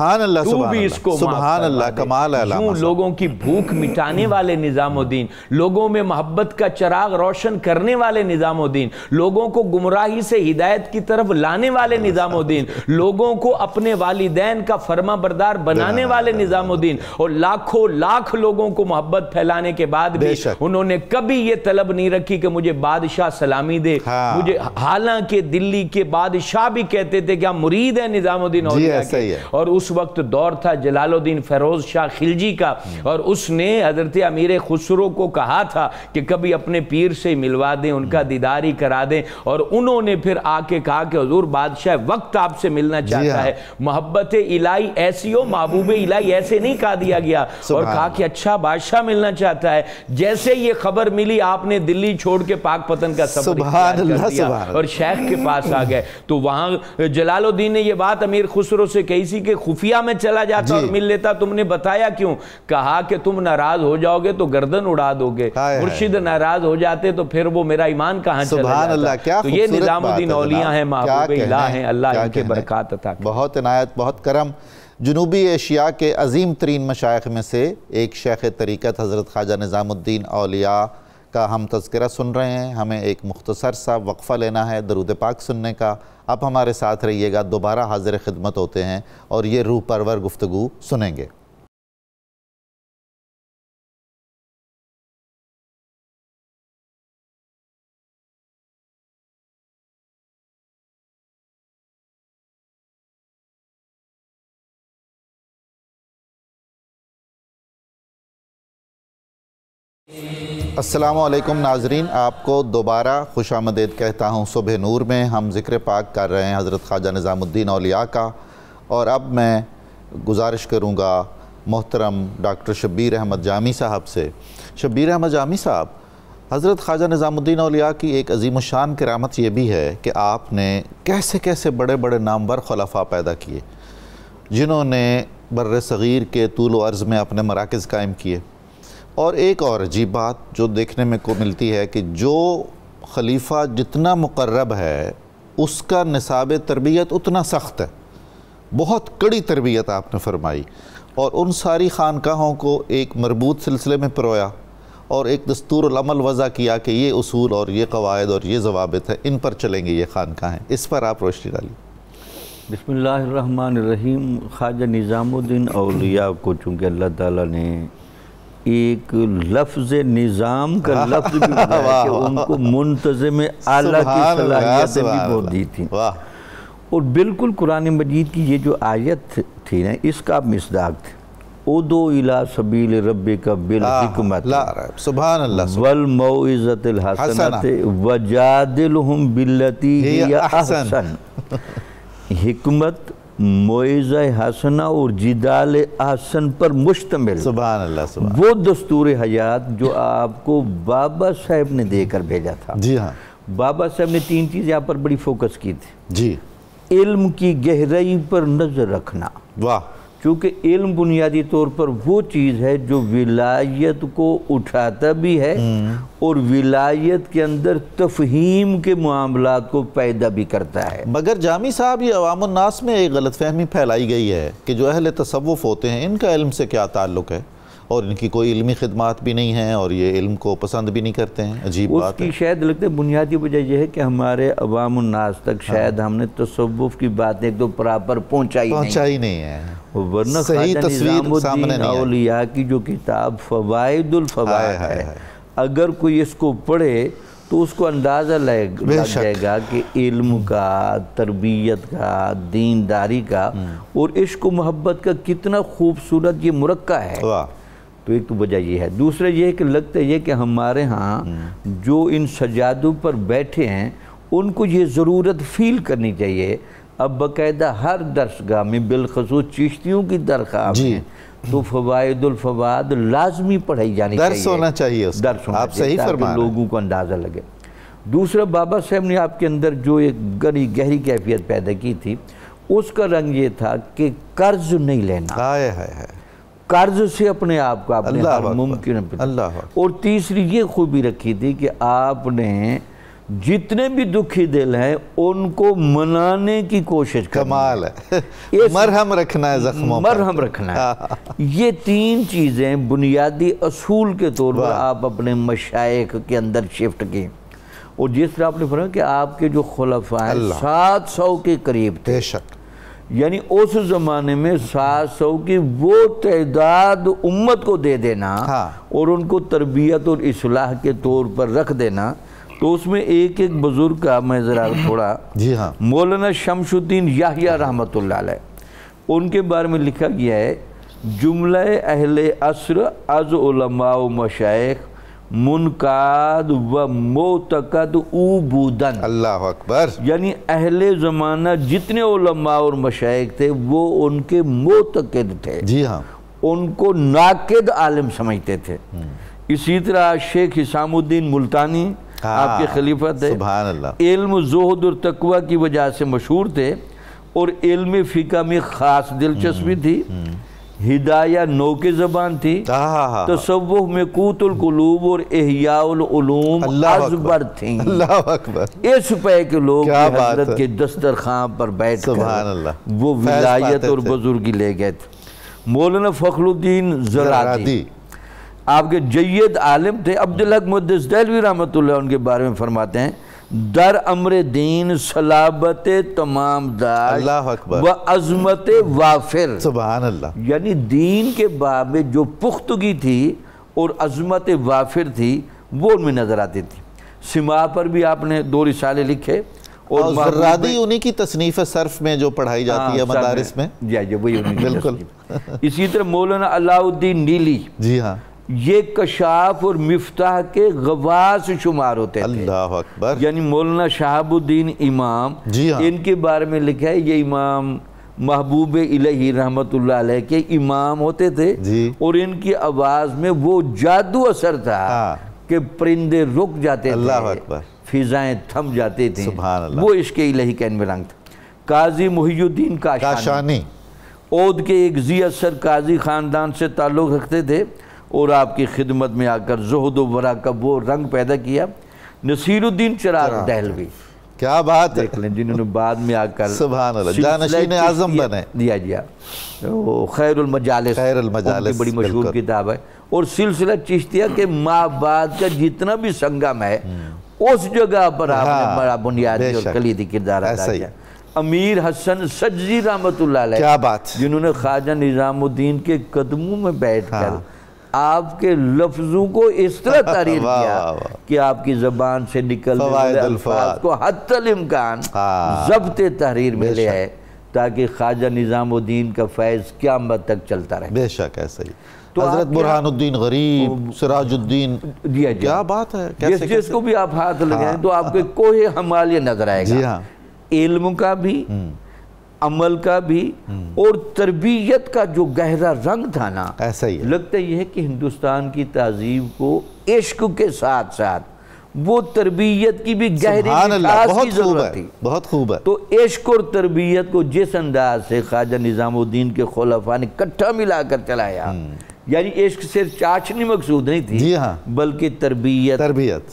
تو بھی اس کو سبحان اللہ. کمال ہے. یوں لوگوں کی بھوک مٹانے والے نظام الدین, لوگوں میں محبت کا چراغ روشن کرنے والے نظام الدین, لوگوں کو گمراہی سے ہدایت کی طرف لانے والے نظام الدین, لوگوں کو اپنے والدین کا فرما بردار بنانے والے نظام الدین, اور لاکھوں لاکھ لوگوں کو محبت پھیلانے کے بعد بھی انہوں نے کبھی یہ طلب نہیں رکھی کہ مجھے بادشاہ سلامی دے. مجھے حالانکہ دلی کے بادشاہ بھی کہتے تھے کہ ہم مرید ہیں نظام الدین اولیاء کے, اور اس وقت دور تھا جلال الدین فیروز شاہ خلجی کا, اور اس نے حضرت امیر خسرو کو کہا تھا کہ کبھی اپنے پیر سے ملوا دیں, ان کا دیداری کرا دیں, اور انہوں نے پھر آ کے کہا کہ حضور بادشاہ وقت آپ سے ملنا چاہتا ہے. محبت الہی ایسی ہو, محبوب الہی ایسے نہیں کہا دیا گیا, اور کہا کہ اچھا بادشاہ ملنا چاہتا ہے. جیسے یہ خبر ملی آپ نے دلی چھوڑ کے پاک پتن کا سفر کر دیا اور شیخ کے پاس آ گئے. تو وہاں جلال الدین نے یہ بات امیر خسرو سے کہی سی کہ خفیہ میں چلا جاتا اور مل لیتا, تم نے بتایا کیوں؟ کہا کہ تم ناراض ہو جاؤ گے تو گردن اڑا دو گے, مرشد ناراض ہو جاتے تو پھر وہ میرا ایمان کہاں چلا جاتا. تو یہ نظام الدین اولیاء ہیں, محبوب الہ ہیں, اللہ ان کے برکات عطا کرے. بہت عنایت, بہت کرم. جنوبی ایشیا کے عظیم ترین مشائخ میں سے ایک شیخ طریقت حضرت خواجہ نظام الدین اولیاء کا ہم تذکرہ سن رہے ہیں. ہمیں ایک مختصر سا وقفہ لینا ہے درود پاک سننے کا. آپ ہمارے ساتھ رہیے گا, دوبارہ حاضر خدمت ہوتے ہیں اور یہ روح پرور گفتگو سنیں گے. السلام علیکم ناظرین، آپ کو دوبارہ خوش آمدید کہتا ہوں صبح نور میں۔ ہم ذکر پاک کر رہے ہیں حضرت خواجہ نظام الدین اولیاء کا، اور اب میں گزارش کروں گا محترم ڈاکٹر شبیر احمد جامی صاحب سے۔ شبیر احمد جامی صاحب، حضرت خواجہ نظام الدین اولیاء کی ایک عظیم الشان کرامت یہ بھی ہے کہ آپ نے کیسے کیسے بڑے بڑے نامور خلفاء پیدا کیے، جنہوں نے بر صغیر کے طول و عرض میں اپنے مراکز قائم کیے۔ اور ایک اور عجیب بات جو دیکھنے میں کو ملتی ہے کہ جو خلیفہ جتنا مقرب ہے اس کا نصاب تربیت اتنا سخت ہے، بہت کڑی تربیت آپ نے فرمائی، اور ان ساری خانقاہوں کو ایک مربوط سلسلے میں پرویا اور ایک دستور العمل وضع کیا کہ یہ اصول اور یہ قواعد اور یہ ضوابط ہیں، ان پر چلیں گے یہ خانقاہیں۔ اس پر آپ روشنی ڈالیے۔ بسم اللہ الرحمن الرحیم۔ خواجہ نظام الدین اولیاء کو چونکہ اللہ تعالیٰ نے ایک لفظ نظام کا لفظ بھی بتایا کہ ان کو منتظم اعلیٰ کی صلاحیتیں بھی بہت دی تھیں، اور بالکل قرآن مجید کی یہ جو آیت تھی نا، اس کا مصداق تھے، اُدعُ اِلیٰ سبیل ربک بالحکمت سبحان اللہ والموعظۃ الحسنۃ وجادلہم باللتی ہی احسن۔ حکمت، موعظہ حسنہ اور جدال احسن پر مشتمل سبحان اللہ سبحان وہ دستور حیات جو آپ کو بابا صاحب نے دے کر بھیجا تھا۔ جی ہاں، بابا صاحب نے تین چیز یہاں پر بڑی فوکس کی تھی۔ جی، علم کی گہرائی پر نظر رکھنا، واہ، چونکہ علم بنیادی طور پر وہ چیز ہے جو ولایت کو اٹھاتا بھی ہے اور ولایت کے اندر تفہیم کے معاملات کو پیدا بھی کرتا ہے۔ مگر جامی صاحب، یہ عوام الناس میں ایک غلط فہمی پھیلائی گئی ہے کہ جو اہل تصوف ہوتے ہیں ان کا علم سے کیا تعلق ہے، اور ان کی کوئی علمی خدمات بھی نہیں ہیں، اور یہ علم کو پسند بھی نہیں کرتے ہیں۔ عجیب بات ہے۔ اس کی شاید لگتا ہے بنیادی وجہ یہ ہے کہ ہمارے عوام الناس تک شاید ہم نے تصوف کی باتیں ایک تو پراپر پہنچائی نہیں ہے، ورنہ صحیح خواجہ تصویر نظام سامنے الدین نہیں ہے۔ اولیاء کی جو کتاب فوائد الفوائد ہے، اگر کوئی اس کو پڑھے تو اس کو اندازہ لگ جائے گا کہ علم کا، تربیت کا، دینداری کا اور عشق و محبت کا کتنا خوبصورت یہ مرکہ ہے۔ تو ایک تو وجہ یہ ہے۔ دوسرا یہ ہے کہ لگتا ہے کہ ہمارے ہاں جو ان سجادوں پر بیٹھے ہیں ان کو یہ ضرورت فیل کرنی چاہیے۔ اب باقاعدہ ہر درسگاہ میں، بالخصوص چشتیوں کی درخواہ میں، تو فوائد الفوائد لازمی پڑھائی جانی چاہیے، درس ہونا چاہیے، درس ہونا آپ صحیح چاہیے تاکہ لوگوں کو اندازہ لگے۔ دوسرا، بابا صاحب نے آپ کے اندر جو ایک گہری کیفیت پیدا کی تھی، اس کا رنگ یہ تھا کہ قرض نہیں لینا، قرض سے اپنے آپ کو آپ نے ہر ممکن، اور تیسری یہ خوبی رکھی تھی کہ آپ نے جتنے بھی دکھی دل ہیں ان کو منانے کی کوشش کرنا، کمال ہے، مرہم رکھنا ہے زخموں پر، مرہم رکھنا ہے۔ یہ تین چیزیں بنیادی اصول کے طور پر آپ اپنے مشائخ کے اندر شفٹ کی، اور جس طرح آپ نے فرمایا کہ آپ کے جو خلفاء ہیں 700 کے قریب تھے، بے شک، یعنی اس زمانے میں 700 کی وہ تعداد امت کو دے دینا اور ان کو تربیت اور اصلاح کے طور پر رکھ دینا، تو اس میں ایک بزرگ کا میں ذرا تھوڑا، مولانا شمس الدین یحییٰ رحمۃ اللہ علیہ، ان کے بارے میں لکھا گیا ہے، جملہ اہل عصر از علماء و مشائخ منقاد و معتقد او بودن۔ اللہ اکبر۔ یعنی اہل زمانہ جتنے علماء اور مشائخ تھے وہ ان کے معتقد تھے، جی ہاں، ان کو ناقد عالم سمجھتے تھے۔ اسی طرح شیخ حسام الدین ملتانی آپ کے خلیفہ تھے، سبحان اللہ، علم، زہد اور تقوی کی وجہ سے مشہور تھے، اور علم فقہ میں خاص دلچسپی تھی، ہدایہ نو کی زبان تھی، تصوف میں قوت القلوب اور احیاء العلوم ازبر تھیں۔ اللہ اکبر۔ اس پہ کہ لوگ حضرت کے دسترخوان پر بیٹھ کر وہ ولایت اور بزرگی لے گئے تھے۔ مولانا فخر الدین زرادی آپ کے جید عالم تھے، عبدالحق محدث دہلوی رحمۃ اللہ ان کے بارے میں فرماتے ہیں، در امر دین صلابت تمام دار و عظمت وافر۔ سبحان اللہ۔ یعنی دین کے باب میں جو پختگی تھی اور عظمت وافر تھی وہ ان میں نظر آتی تھی۔ سما پر بھی آپ نے 2 رسالے لکھے، اور زرادی انہی کی تصنیف صرف میں جو پڑھائی جاتی ہے مدارس میں، وہی انہی کی تصنیف۔ اسی طرح مولانا علاء الدین نیلی، جی ہاں، یہ کشاف اور مفتاح کے غواص شمار ہوتے تھے۔ اللہ اکبر۔ یعنی مولانا شہاب الدین امام، ان کے بارے میں لکھا ہے یہ امام محبوب الہی رحمت اللہ علیہ کے امام ہوتے تھے، اور ان کی آواز میں وہ جادو اثر تھا کہ پرندے رک جاتے تھے، فضائیں تھم جاتے تھے، وہ عشق الہی کا ان میں رنگ تھا۔ قاضی محی الدین کاشانی اودھ کے ایک ذی اثر قاضی خاندان سے تعلق رکھتے تھے، اور آپ کی خدمت میں آ کر زہد و ورع کا وہ رنگ پیدا کیا۔ نصیر الدین چراغ دہلوی، کیا بات ہے، دیکھ لیں، جنہوں نے بعد میں آ کر سبحان اللہ جانشین اعظم بنے، خیر المجالس کی بڑی مشہور کتاب ہے، اور سلسلہ چشتیہ کے ماں بعد کا جتنا بھی سنگم ہے اس جگہ پر آپ نے بڑا بنیادی اور کلیدی کردار ادا کیا۔ امیر حسن سجزی رحمت اللہ علیہ، کیا بات، جنہوں نے خواجہ نظام الدین کے قدموں میں بیٹھ کر آپ کے لفظوں کو اس طرح تعریف کیا کہ آپ کی زبان سے نکلنے والے الفاظ کو حتی الامکان ضبط تحریر میں لے آئے، تاکہ خواجہ نظام الدین کا فیض قیامت تک چلتا رہے۔ بے شک ایسا ہی۔ حضرت برہان الدین غریب، سراج الدین، کیا بات ہے، جس کو بھی آپ ہاتھ لگائیں تو آپ کو کوہ ہمالیہ نظر آئے گا، علم کا بھی، عمل کا بھی، اور تربیت کا جو گہرا رنگ تھا نا، ایسا ہی لگتا یہ ہے کہ ہندوستان کی تہذیب کو عشق کے ساتھ ساتھ وہ تربیت کی بھی گہری نکاس کی ضرورت تھی۔ بہت خوب ہے۔ تو عشق اور تربیت کو جس انداز سے خواجہ نظام الدین کے خلفاء نے کٹھا ملا کر چلایا، یعنی عشق صرف چاچنی مقصود نہیں تھی، بلکہ تربیت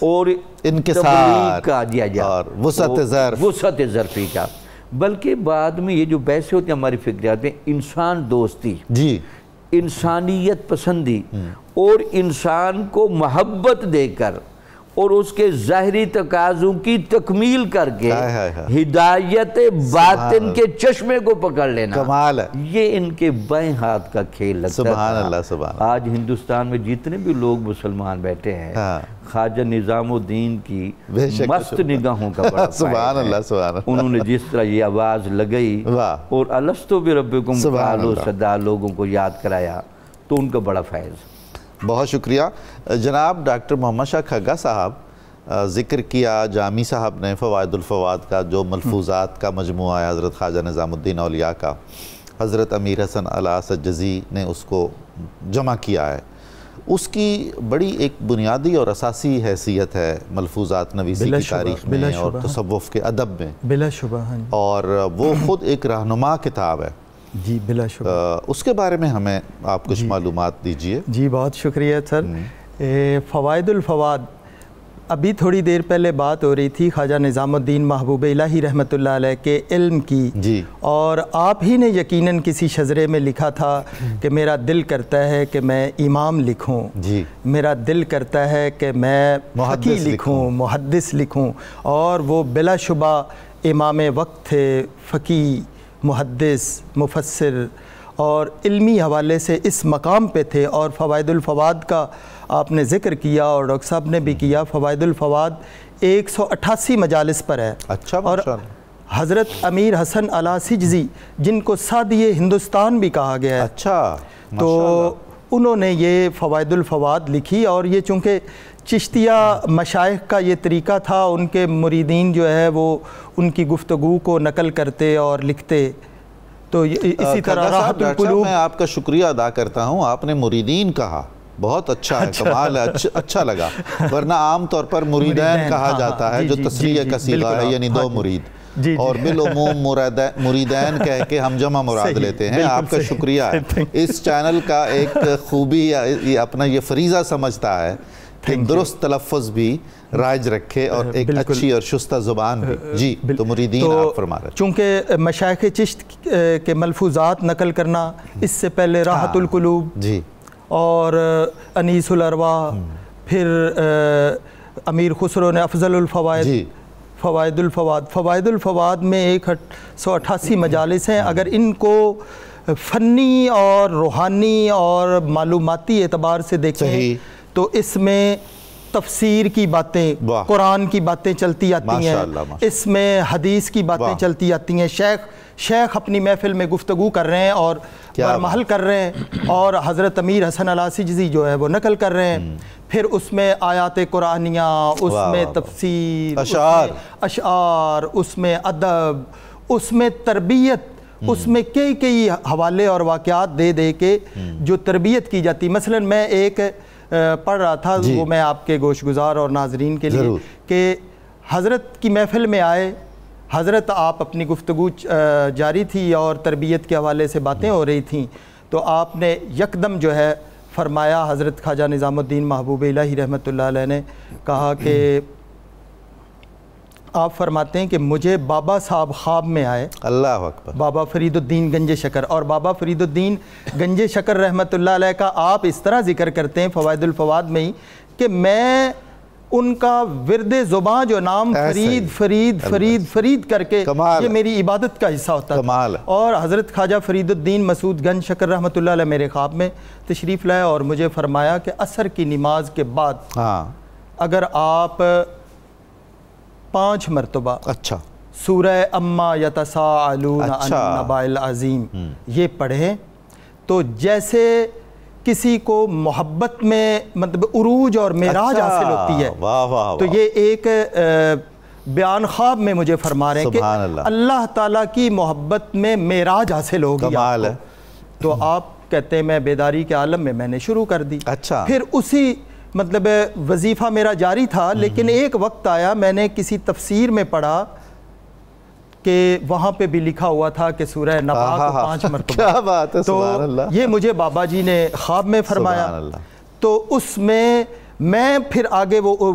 اور انکسار کا اور وسعت ظرفی کا، بلکہ بعد میں یہ جو بحثیں ہوتی ہیں ہماری فکریات میں، انسان دوستی، انسانیت پسندی، اور انسان کو محبت دے کر اور اس کے ظاہری تقاضوں کی تکمیل کر کے ہدایت باطن کے چشمے کو پکڑ لینا، کمال ہے، یہ ان کے بائیں ہاتھ کا کھیل لگتا ہے۔ سبحان اللہ، سبحان اللہ۔ آج ہندوستان میں جتنے بھی لوگ مسلمان بیٹھے ہیں، خواجہ نظام الدین کی مست نگاہوں کا بڑا سبحان اللہ، سبحان اللہ۔ انہوں نے جس طرح یہ آواز لگئی اور الستو بربکم قالوا صدا لوگوں کو یاد کرایا، تو ان کا بڑا فیض۔ بہت شکریہ جناب ڈاکٹر محمد شاہ کھگا صاحب۔ ذکر کیا جامی صاحب نے فوائد الفواد کا، جو ملفوظات کا مجموعہ ہے حضرت خواجہ نظام الدین اولیاء کا، حضرت امیر حسن علا سجزی نے اس کو جمع کیا ہے۔ اس کی بڑی ایک بنیادی اور اساسی حیثیت ہے ملفوظات نویسی کی تاریخ میں اور تصوف کے ادب میں، بلا شبہ، اور وہ خود ایک رہنما کتاب ہے۔ جی بلا شبہ، اس کے بارے میں ہمیں آپ کچھ معلومات دیجئے۔ جی بہت شکریہ سر۔ فوائد الفواد، ابھی تھوڑی دیر پہلے بات ہو رہی تھی خواجہ نظام الدین محبوب الہی رحمت اللہ علیہ کے علم کی، اور آپ ہی نے یقیناً کسی شذرے میں لکھا تھا کہ میرا دل کرتا ہے کہ میں امام لکھوں، میرا دل کرتا ہے کہ میں فقیہ لکھوں، محدث لکھوں، اور وہ بلا شبہ امام وقت تھے، فقیہ، محدث، مفسر، اور علمی حوالے سے اس مقام پہ تھے۔ اور فوائد الفواد کا آپ نے ذکر کیا اور ڈاکٹر صاحب نے بھی کیا، فوائد الفواد 188 مجالس پر ہے۔ اور حضرت امیر حسن علا سجزی، جن کو سعدی ہندوستان بھی کہا گیا ہے، تو انہوں نے یہ فوائد الفواد لکھی، اور یہ چونکہ چشتیہ مشائخ کا یہ طریقہ تھا، ان کے مریدین جو ہے وہ ان کی گفتگو کو نقل کرتے اور لکھتے، تو اسی طرح راحت القلوب۔ میں آپ کا شکریہ ادا کرتا ہوں، آپ نے مریدین کہا، بہت اچھا ہے، کمال ہے، اچھا لگا، ورنہ عام طور پر مریدین کہا جاتا ہے، جو تسریہ کا صیغہ ہے، یعنی دو مرید، اور بالعموم مریدین کہہ کے ہم جمع مراد لیتے ہیں۔ آپ کا شکریہ ہے، اس چینل کا ایک خوبی اپنا یہ فریضہ سمجھتا ہے کہ درست تلفظ بھی رائج رکھے اور ایک اچھی اور شستہ زبان بھی۔ جی تو مریدین آپ فرما رہے ہیں۔ چونکہ مشائخ چشت کے ملفوظات نقل کرنا، اس سے پہلے راحت القلوب اور انیس الارواح، پھر امیر خسرو نے افضل الفوائد، فوائد الفواد میں 188 مجالس ہیں۔ اگر ان کو فنی اور روحانی اور معلوماتی اعتبار سے دیکھیں تو اس میں تفسیر کی باتیں، قرآن کی باتیں چلتی آتی ہیں، اس میں حدیث کی باتیں چلتی آتی ہیں، شیخ اپنی محفل میں گفتگو کر رہے ہیں اور برمحل کر رہے ہیں اور حضرت امیر حسن العسیجزی جو ہے وہ نقل کر رہے ہیں، پھر اس میں آیات قرآنیہ، اس میں تفسیر، اشعار، اس میں ادب، اس میں تربیت، اس میں کئی حوالے اور واقعات دے دے کے جو تربیت کی جاتی. مثلا میں ایک پڑھ رہا تھا، وہ میں آپ کے گوش گزار اور ناظرین کے لیے، کہ حضرت کی محفل میں آئے حضرت، آپ اپنی گفتگو جاری تھی اور تربیت کے حوالے سے باتیں ہو رہی تھیں، تو آپ نے یکدم جو ہے فرمایا، حضرت خواجہ نظام الدین محبوب الہی رحمۃ اللہ علیہ نے کہا کہ آپ فرماتے ہیں کہ مجھے بابا صاحب خواب میں آئے، اللہ اکبر، بابا فرید الدین گنج شکر، اور بابا فرید الدین گنج شکر رحمۃ اللہ علیہ کا آپ اس طرح ذکر کرتے ہیں فوائد الفواد میں ہی کہ میں ان کا ورد زباں جو نام فرید فرید فرید فرید کر کے یہ میری عبادت کا حصہ ہوتا ہے. اور حضرت خواجہ فرید الدین مسعود گنج شکر رحمۃ اللہ علیہ میرے خواب میں تشریف لائے اور مجھے فرمایا کہ عصر کی نماز کے بعد اگر آپ 5 مرتبہ سورہ اما یتساءلون عن النباء العظیم یہ پڑھیں تو جیسے کسی کو محبت میں مطلب عروج اور معراج حاصل ہوتی ہے. تو یہ ایک بیان خواب میں مجھے فرما رہے ہیں کہ اللہ تعالیٰ کی محبت میں معراج حاصل ہوگی آپ کو. تو آپ کہتے ہیں میں بیداری کے عالم میں نے شروع کر دی. پھر اسی مطلب وظیفہ میرا جاری تھا، لیکن ایک وقت آیا میں نے کسی تفسیر میں پڑھا کہ وہاں پہ بھی لکھا ہوا تھا کہ سورہ نبا کو 5 مرتبہ. کیا بات ہے، سبحان اللہ. یہ مجھے بابا جی نے خواب میں فرمایا. تو اس میں پھر آگے وہ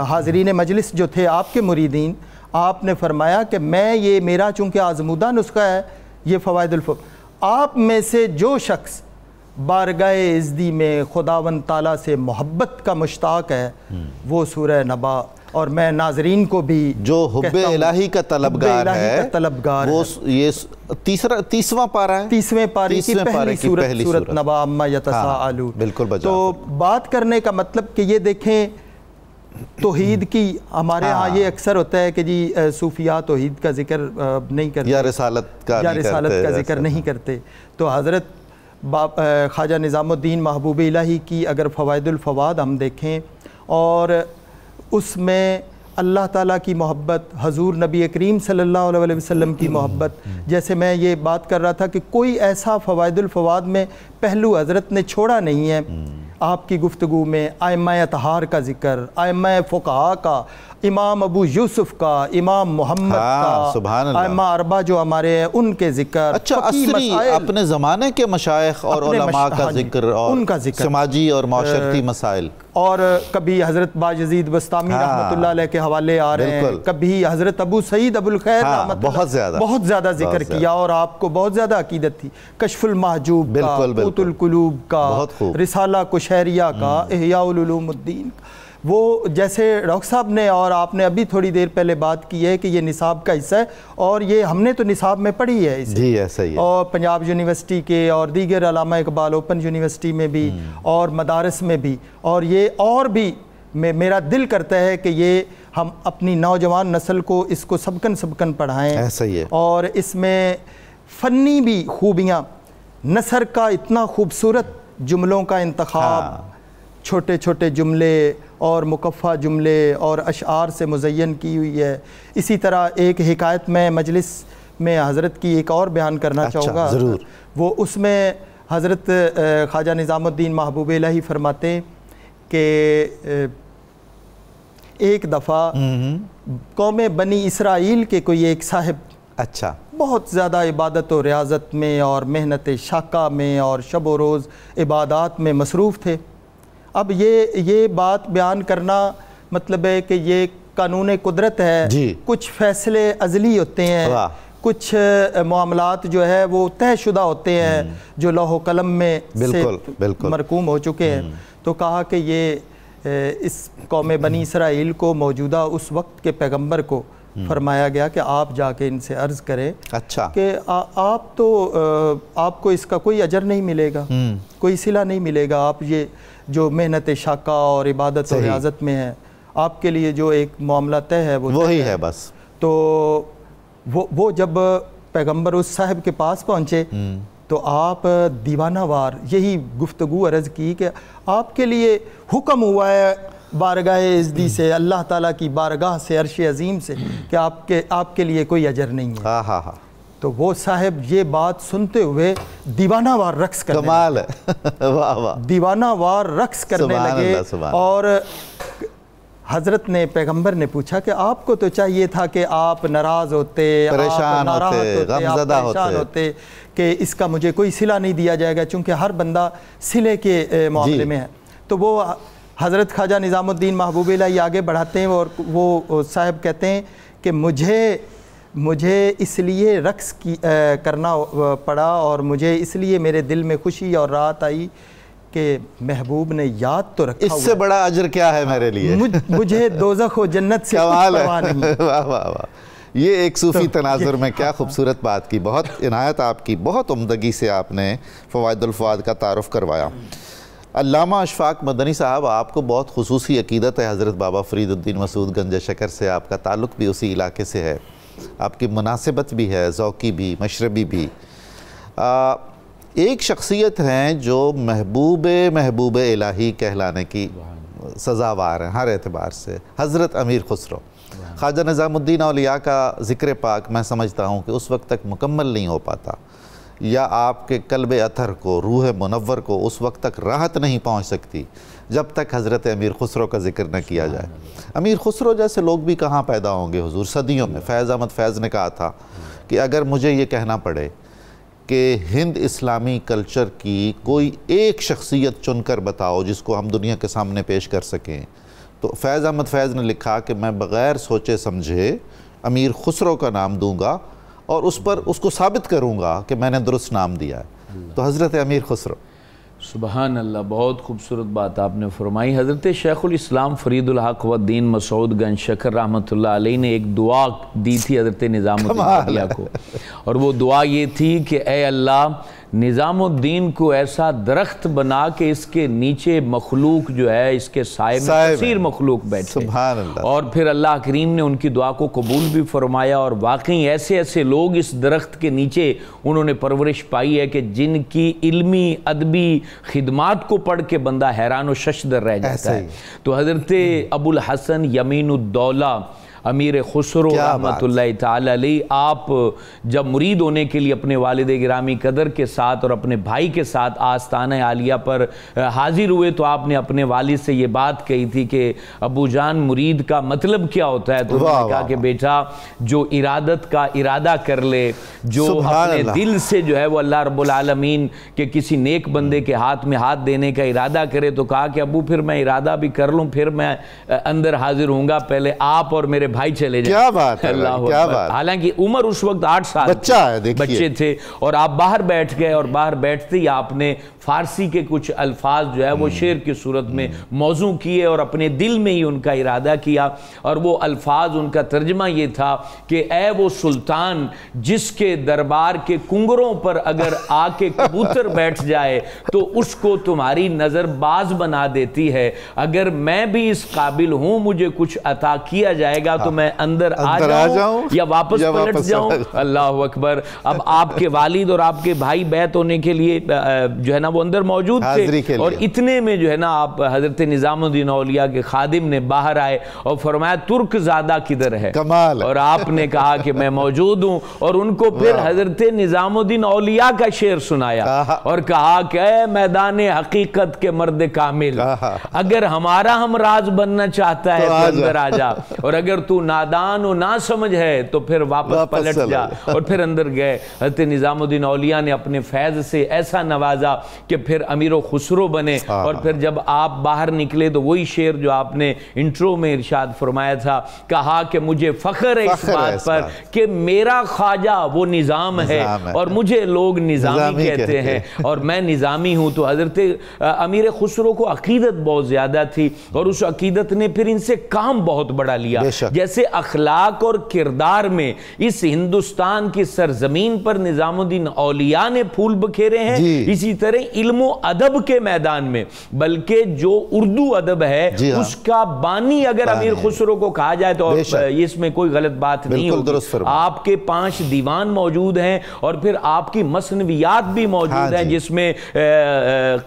حاضرین مجلس جو تھے آپ کے مریدین، آپ نے فرمایا کہ میں یہ میرا چونکہ آزمودہ نسخہ ہے یہ فوائد آپ میں سے جو شخص بارگاہ عزدی میں خداوند تعالیٰ سے محبت کا مشتاق ہے وہ سورہ نبا، اور میں ناظرین کو بھی جو حب الہی کا طلبگار ہے وہ یہ 30واں پارہ ہے، 30ویں پارے کی پہلی سورت نبا اما یتساءلون. بالکل. تو بات کرنے کا مطلب کہ یہ دیکھیں توحید کی ہمارے ہاں یہ اکثر ہوتا ہے کہ جی صوفیاء توحید کا ذکر نہیں کرتے یا رسالت کا ذکر نہیں کرتے. تو حضرت خواجہ نظام الدین محبوب الہی کی اگر فوائد الفواد ہم دیکھیں اور اس میں اللہ تعالیٰ کی محبت، حضور نبی کریم صلی اللہ علیہ وسلم کی محبت، جیسے میں یہ بات کر رہا تھا کہ کوئی ایسا فوائد الفواد میں پہلو حضرت نے چھوڑا نہیں ہے. آپ کی گفتگو میں ائمہ اطہار کا ذکر، ائمہ فقہاء کا، امام ابو یوسف کا، امام محمد کا، ائمہ اربعہ جو ہمارے ہیں ان کے ذکر، عصری اپنے زمانے کے مشائخ اور علماء کا ذکر، اور سماجی اور معاشرتی مسائل، اور کبھی حضرت باجزید بسطامی رحمۃ اللہ علیہ کے حوالے آ رہے ہیں، کبھی حضرت ابو سعید ابو الخیر بہت زیادہ ذکر کیا اور آپ کو بہت زیادہ عقیدت تھی. کشف المحجوب کا، قوت القلوب کا، رسالہ کشیریہ کا، احیاء العلوم الدین، وہ جیسے ڈاکٹر صاحب نے اور آپ نے ابھی تھوڑی دیر پہلے بات کی ہے کہ یہ نصاب کا حصہ ہے، اور یہ ہم نے تو نصاب میں پڑھی ہے اسے. جی ایسا ہی ہے. اور پنجاب یونیورسٹی کے اور دیگر علامہ اقبال اوپن یونیورسٹی میں بھی اور مدارس میں بھی، اور یہ اور بھی میرا دل کرتا ہے کہ یہ ہم اپنی نوجوان نسل کو اس کو سبکن پڑھائیں. ایسا ہی ہے. اور اس میں فنی بھی خوبیاں، نثر کا اتنا خوبصورت جملوں کا انتخاب، چھوٹے چھوٹے جملے اور مکفہ جملے اور اشعار سے مزین کی ہوئی ہے. اسی طرح ایک حکایت میں مجلس میں حضرت کی ایک اور بیان کرنا چاہوں گا. ضرور. وہ اس میں حضرت خواجہ نظام الدین محبوب الہی فرماتے ہیں کہ ایک دفعہ قوم بنی اسرائیل کے کوئی ایک صاحب بہت زیادہ عبادت و ریاضت میں اور محنت شاقہ میں اور شب و روز عبادات میں مصروف تھے. اب یہ بات بیان کرنا مطلب ہے کہ یہ قانون قدرت ہے. کچھ فیصلے ازلی ہوتے ہیں، کچھ معاملات جو ہے وہ طے شدہ ہوتے ہیں جو لوح و قلم میں سے مرقوم ہو چکے ہیں. تو کہا کہ یہ اس قوم بنی اسرائیل کو موجودہ اس وقت کے پیغمبر کو فرمایا گیا کہ آپ جا کے ان سے عرض کریں کہ آپ کو اس کا کوئی اجر نہیں ملے گا، کوئی صلہ نہیں ملے گا. آپ یہ جو محنت شاقہ اور عبادت و ریاضت میں ہے، آپ کے لیے جو ایک معاملہ طے ہے وہی ہے بس. تو وہ جب پیغمبر اس صاحب کے پاس پہنچے تو آپ دیوانہ وار یہی گفتگو عرض کی کہ آپ کے لیے حکم ہوا ہے بارگاہ عزدی سے، اللہ تعالیٰ کی بارگاہ سے، عرش عظیم سے، کہ آپ کے لیے کوئی اجر نہیں ہے۔ تو وہ صاحب یہ بات سنتے ہوئے دیوانہ وار رقص کرنے لگے، کمال ہے، واہ واہ، دیوانہ وار رقص کرنے لگے۔ اور حضرت نے پیغمبر نے پوچھا کہ آپ کو تو چاہیے تھا کہ آپ ناراض ہوتے، پریشان ہوتے، غمزدہ ہوتے کہ اس کا مجھے کوئی صلہ نہیں دیا جائے گا، چونکہ ہر بندہ صلے کے معاملے میں ہے۔ تو وہ حضرت خواجہ نظام الدین محبوب الہی آگے بڑھاتے ہیں اور وہ صاحب کہتے ہیں کہ مجھے اس لیے رقص کرنا پڑا اور مجھے اس لیے میرے دل میں خوشی اور راحت آئی کہ محبوب نے یاد تو رکھا، اس سے بڑا اجر کیا ہے میرے لیے، مجھے دوزخ و جنت سے کچھ پرواہ نہیں۔ واہ واہ واہ، یہ ایک صوفی تناظر میں کیا خوبصورت بات کی، بہت عنایت آپ کی، بہت عمدگی سے آپ نے فوائد الفؤاد کا تعارف کروایا۔ علامہ اشفاق مدنی صاحب، آپ کو بہت خصوصی عقیدت ہے حضرت بابا فرید الدین مسعود گنج شکر سے، آپ کا تعلق بھی اسی علاقے سے ہے، آپ کی مناسبت بھی ہے، ذوقی بھی، مشربی بھی۔ ایک شخصیت ہیں جو محبوب الہی کہلانے کی سزاوار ہیں ہر اعتبار سے، حضرت امیر خسرو۔ خواجہ نظام الدین اولیاء کا ذکر پاک میں سمجھتا ہوں کہ اس وقت تک مکمل نہیں ہو پاتا، یا آپ کے قلب اطہر کو، روح منور کو اس وقت تک راحت نہیں پہنچ سکتی جب تک حضرت امیر خسرو کا ذکر نہ کیا جائے۔ امیر خسرو جیسے لوگ بھی کہاں پیدا ہوں گے حضور، صدیوں میں۔ فیض احمد فیض نے کہا تھا کہ اگر مجھے یہ کہنا پڑے کہ ہند اسلامی کلچر کی کوئی ایک شخصیت چن کر بتاؤ جس کو ہم دنیا کے سامنے پیش کر سکیں، تو فیض احمد فیض نے لکھا کہ میں بغیر سوچے سمجھے امیر خسرو کا نام دوں گا اور اس کو ثابت کروں گا کہ میں نے درست نام دیا ہے۔ تو حضرت امیر خسرو، سبحان اللہ، بہت خوبصورت بات آپ نے فرمائی۔ حضرت شیخ الاسلام فرید الحق والدین مسعود گنج شکر رحمۃ اللہ علیہ نے ایک دعا دی تھی حضرت نظام الدین اولیاء کو، اور وہ دعا یہ تھی کہ اے اللہ نظام الدین کو ایسا درخت بنا کہ اس کے نیچے مخلوق جو ہے اس کے سائے میں کثیر مخلوق بیٹھے۔ سبحان اللہ۔ اور پھر اللہ کریم نے ان کی دعا کو قبول بھی فرمایا، اور واقعی ایسے ایسے لوگ اس درخت کے نیچے انہوں نے پرورش پائی ہے کہ جن کی علمی ادبی خدمات کو پڑھ کے بندہ حیران و ششدر رہ جاتا ہے۔ تو حضرت ابو الحسن یمین الدولہ امیر خسرو رحمۃ اللہ تعالی علیہ، آپ جب مرید ہونے کے لیے اپنے والد گرامی قدر کے ساتھ اور اپنے بھائی کے ساتھ آستانہ عالیہ پر حاضر ہوئے تو آپ نے اپنے والد سے یہ بات کہی تھی کہ ابو جان مرید کا مطلب کیا ہوتا ہے؟ تو انہوں نے کہا کہ بیٹا جو ارادت کا ارادہ کر لے، جو اپنے دل سے جو ہے وہ اللہ رب العالمین کے کسی نیک بندے کے ہاتھ میں ہاتھ دینے کا ارادہ کرے، تو کہا کہ ابو پھر میں ارادہ بھی کر لوں، پھر میں اندر حاضر ہوں گا، پہلے آپ اور میرے بھائی چلے جائیں۔ کیا بات ہے، کیا بات۔ حالانکہ عمر اس وقت 8 سال بچے تھے، اور آپ باہر بیٹھ گئے، اور باہر بیٹھتے ہی آپ نے فارسی کے کچھ الفاظ جو ہے وہ شعر کی صورت میں موضوع کیے اور اپنے دل میں ہی ان کا ارادہ کیا، اور وہ الفاظ ان کا ترجمہ یہ تھا کہ اے وہ سلطان جس کے دربار کے کنگروں پر اگر آ کے کبوتر بیٹھ جائے تو اس کو تمہاری نظر باز بنا دیتی ہے، اگر میں بھی اس قابل ہوں مجھے کچھ عطا کیا جائے گا تو میں اندر آ جاؤں یا واپس پلٹ جاؤں۔ اللہ اکبر۔ اب آپ کے والد اور آپ کے بھائی بیعت ہونے کے لیے جو ہے نا وہ اندر موجود تھے، اور اتنے میں جو ہے نا آپ حضرت نظام الدین اولیاء کے خادم نے باہر آئے اور فرمایا ترک زادہ کدھر ہے؟ کمال۔ اور آپ نے کہا کہ میں موجود ہوں، اور ان کو پھر حضرت نظام الدین اولیاء کا شعر سنایا اور کہا کہ اے میدان حقیقت کے مرد کامل، اگر ہمارا ہم راز بننا چاہتا ہے تو اندر آ جا، اور اگر تو نادان و نہ سمجھ ہے تو پھر واپس پلٹ جا۔ اور پھر اندر گئے۔ حضرت نظام الدین اولیاء نے اپنے فیض سے ایسا نوازا کہ پھر امیر و خسرو بنے، اور پھر جب آپ باہر نکلے تو وہی شعر جو آپ نے انٹرو میں ارشاد فرمایا تھا، کہا کہ مجھے فخر ہے اس بات پر کہ میرا خواجہ وہ نظام ہے اور مجھے لوگ نظامی کہتے ہیں اور میں نظامی ہوں۔ تو حضرت امیر خسرو کو عقیدت بہت زیادہ تھی، اور اس عقیدت نے پھر ان سے کام بہت بڑا لیا، جیسے اخلاق اور کردار میں اس ہندوستان کی سرزمین پر نظام الدین اولیاء نے پھول بکھیرے ہیں، اسی طرح علم و ادب کے میدان میں، بلکہ جو اردو ادب ہے اس کا بانی اگر امیر خسرو کو کہا جائے تو اس میں کوئی غلط بات نہیں ہوگی۔ آپ کے 5 دیوان موجود ہیں اور پھر آپ کی مثنویات بھی موجود ہیں، جس میں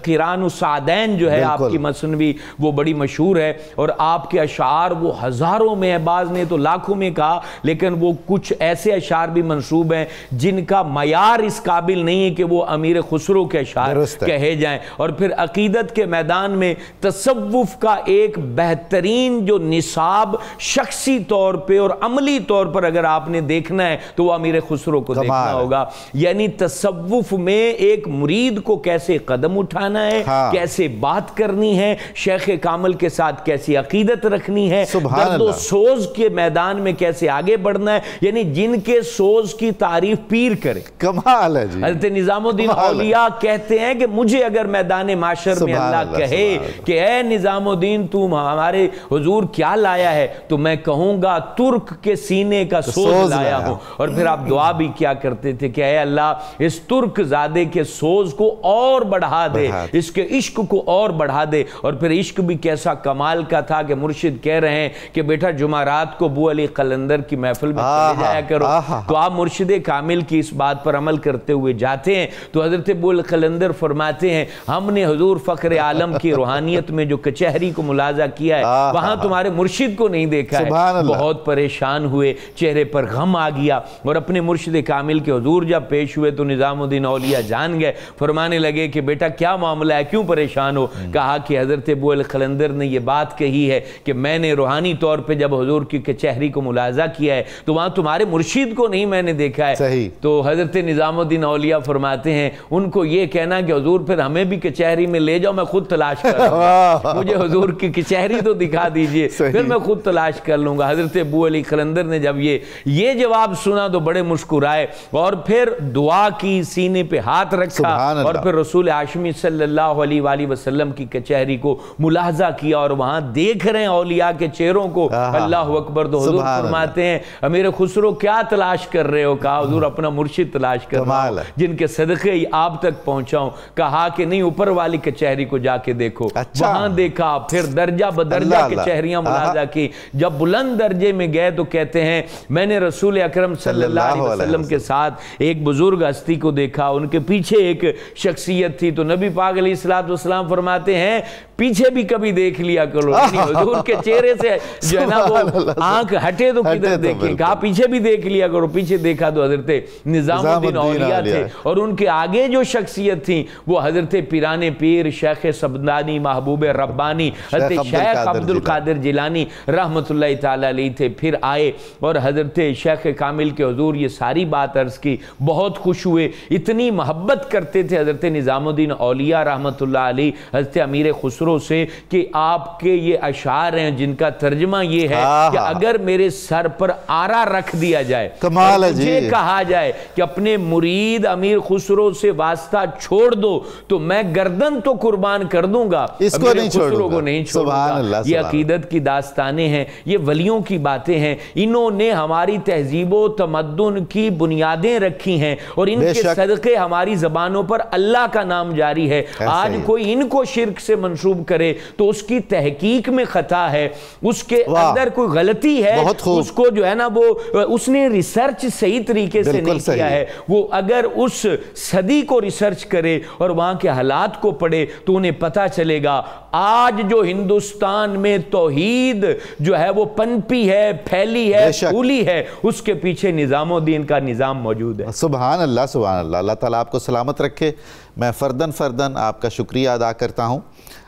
قرآن السعدین جو ہے آپ کی مثنوی وہ بڑی مشہور ہے، اور آپ کے اشعار وہ ہزاروں میں ہے، بعض نے تو لاکھوں میں کہا، لیکن وہ کچھ ایسے اشعار بھی منسوب ہیں جن کا معیار اس قابل نہیں ہے کہ وہ امیر خسرو کے اشعار کہے جائیں۔ اور پھر عقیدت کے میدان میں تصوف کا ایک بہترین جو نصاب شخصی طور پہ اور عملی طور پر اگر آپ نے دیکھنا ہے تو وہ امیر خسرو کو دیکھنا ہوگا، یعنی تصوف میں ایک مرید کو کیسے قدم اٹھانا ہے، کیسے بات کرنی ہے، شیخ کامل کے ساتھ کیسی عقیدت رکھنی ہے، درد و سوز کے میدان میں کیسے آگے بڑھنا ہے، یعنی جن کے سوز کی تعریف پیر کرے۔ کمال ہے جی۔ حضرت نظام الدین اولیاء کہتے ہیں کہ مجھے اگر میدان معاشر میں اللہ کہے کہ اے نظام الدین تم ہمارے حضور کیا لایا ہے، تو میں کہوں گا ترک کے سینے کا سوز لایا ہوں۔ اور پھر آپ دعا بھی کیا کرتے تھے کہ اے اللہ اس ترک زادے کے سوز کو اور بڑھا دے، اس کے عشق کو اور بڑھا دے۔ اور پھر عشق بھی کیسا کمال کا تھا کہ مرشد کہہ رہے ہیں کہ بیٹا جمعرات کو بو علی قلندر کی محفل میں چلے جایا کرو، تو آپ مرشد کامل کی اس بات پر عمل کرتے ہوئے جاتے ہیں۔ تو حضرت بو علی قلندر فرماتے ہیں ہم نے حضور فخر عالم کی روحانیت میں جو کچہری کو ملاحظہ کیا ہے وہاں تمہارے مرشد کو نہیں دیکھا ہے، بہت پریشان ہوئے، چہرے پر غم آ گیا، اور اپنے مرشد کامل کے حضور جب پیش ہوئے تو نظام الدین اولیاء جان گئے، فرمانے لگے کہ بیٹا کیا معاملہ ہے، کیوں پریشان ہو؟ کہا کہ حضرت ابو القلندر نے یہ بات کہی ہے کہ میں نے روحانی طور پہ جب حضور کی کچہری کو ملاحظہ کیا ہے تو وہاں تمہارے مرشد کو نہیں میں نے دیکھا ہے۔ تو حضرت نظام الدین اولیاء فرماتے ہیں ان کو یہ کہنا کہ حضور پھر ہمیں بھی کچہری میں لے جاؤ، میں خود تلاش کر لوں گا، مجھے حضور کی کچہری تو دکھا دیجئے، پھر میں خود تلاش کر لوں گا۔ حضرت ابو علی قلندر نے جب یہ جواب سنا تو بڑے مسکرائے، اور پھر دعا کی، سینے پہ ہاتھ رکھا، اور پھر رسول ہاشمی صلی اللہ علیہ وآلہ وسلم کی کچہری کو ملاحظہ کیا، اور وہاں دیکھ رہے ہیں اولیاء کے چہروں کو، اللہ اکبر۔ تو حضور فرماتے ہیں امیر خسرو کیا تلاش کر رہے ہو؟ کہا حضور اپنا مرشد تلاش کر رہا ہوں جن کے صدقے آپ تک پہنچاؤں۔ کہا کہ نہیں، اوپر والی کچہری کو جا کے دیکھو، وہاں دیکھا، پھر درجہ بدرجہ کچہریاں ملاحظہ کی، جب بلند درجے میں گئے تو کہتے ہیں میں نے رسول اکرم صلی اللہ علیہ وسلم کے ساتھ ایک بزرگ ہستی کو دیکھا، ان کے پیچھے ایک شخصیت تھی، تو نبی پاک علیہ السلام فرماتے ہیں پیچھے بھی کبھی دیکھ لیا کرو، حضور کے چہرے سے جو ہے نا وہ آنکھ ہٹے تو کدھر دیکھیں، کہا پیچھے بھی دیکھ لیا کرو۔ پیچھے دیکھا تو حضرت نظام الدین اولیاء تھے، اور ان کے آگے جو شخصیت تھی وہ حضرت پیران پیر شیخ سبدانی محبوب ربانی حضرت شیخ عبد القادر جیلانی رحمت اللہ تعالی علیہ تھے۔ پھر آئے اور حضرت شیخ کامل کے حضور یہ ساری بات عرض کی، بہت خوش ہوئے، اتنی محبت کرتے تھے حضرت نظام الدین اولیاء رحمت اللہ علیہ حضرت امیر خسرو سے کہ آپ کے یہ اشعار ہیں جن کا ترجمہ یہ ہے کہ اگر میرے سر پر آرا رکھ دیا جائے، مجھے کہا جائے کہ اپنے مرید امیر خسرو سے واسطہ چھوڑ دو تو میں گردن تو قربان کر دوں گا، امیر خسرو کو نہیں چھوڑوں گا۔ یہ عقیدت کی داستانیں ہیں، یہ ولیوں کی باتیں ہیں، انہوں نے ہماری تہذیب و تمدن کی بنیادیں رکھی ہیں، اور ان کے صدقے ہماری زبانوں پر اللہ کا نام جاری ہے۔ آج کوئی ان کو شرک سے منسوب کرے تو اس کی تحقیق میں خطا ہے، اس کے اندر کوئی غلطی ہے، اس کو جو ہے نا وہ اس نے ریسرچ صحیح طریقے سے نہیں کیا ہے۔ وہ اگر اس صدی کو ریسرچ کرے اور وہاں کے حالات کو پڑھے تو انہیں پتہ چلے گا آج جو ہندوستان میں توحید جو ہے وہ پنپی ہے، پھیلی ہے، پھولی ہے، اس کے پیچھے نظام الدین کا نظام موجود ہے۔ سبحان اللہ، سبحان اللہ، اللہ تعالیٰ آپ کو سلامت رکھے۔ میں فرداً آپ کا شکریہ ادا کرتا ہوں۔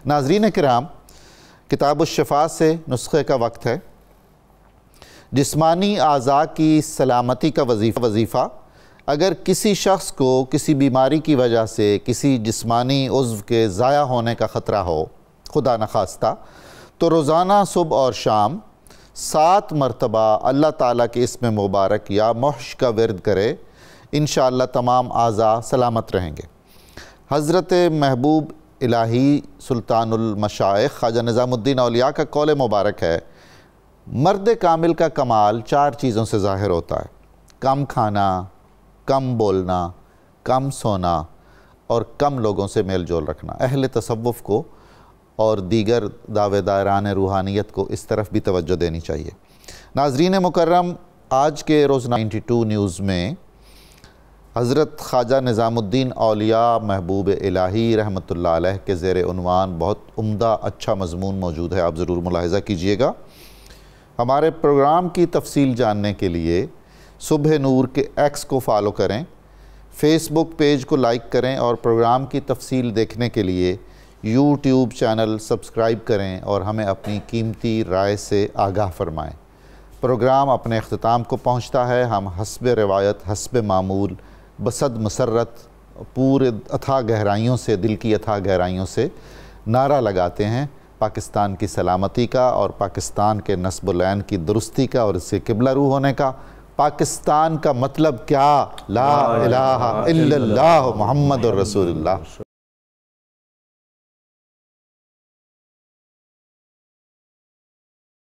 ناظرین کرام، کتاب الشفا سے نسخے کا وقت ہے۔ جسمانی اعضاء کی سلامتی کا وظیفہ اگر کسی شخص کو کسی بیماری کی وجہ سے کسی جسمانی عضو کے ضائع ہونے کا خطرہ ہو، خدا نخواستہ، تو روزانہ صبح اور شام 7 مرتبہ اللہ تعالیٰ کے اسم مبارک یا محش کا ورد کرے، انشاءاللہ تمام اعضاء سلامت رہیں گے۔ حضرت محبوب الہی سلطان المشائخ خواجہ نظام الدین اولیاء کا قول مبارک ہے مرد کامل کا کمال 4 چیزوں سے ظاہر ہوتا ہے: کم کھانا، کم بولنا، کم سونا اور کم لوگوں سے میل جول رکھنا۔ اہل تصوف کو اور دیگر دعوے داران روحانیت کو اس طرف بھی توجہ دینی چاہیے۔ ناظرین مکرم، آج کے روز 92 نیوز میں حضرت خواجہ نظام الدین اولیاء محبوب الہی رحمۃ اللہ علیہ کے زیر عنوان بہت عمدہ اچھا مضمون موجود ہے، آپ ضرور ملاحظہ کیجئے گا۔ ہمارے پروگرام کی تفصیل جاننے کے لیے صبح نور کے ایکس کو فالو کریں، فیس بک پیج کو لائک کریں اور پروگرام کی تفصیل دیکھنے کے لیے یوٹیوب چینل سبسکرائب کریں اور ہمیں اپنی قیمتی رائے سے آگاہ فرمائیں۔ پروگرام اپنے اختتام کو پہنچتا ہے۔ ہم حسب روایت، حسب معمول، بصد مسرت پورے اتھاہ گہرائیوں سے، دل کی اتھاہ گہرائیوں سے نعرہ لگاتے ہیں پاکستان کی سلامتی کا اور پاکستان کے نسب العین کی درستی کا اور اس سے قبلہ رو ہونے کا۔ پاکستان کا مطلب کیا؟ لا الہ الا اللہ محمد الرسول اللہ۔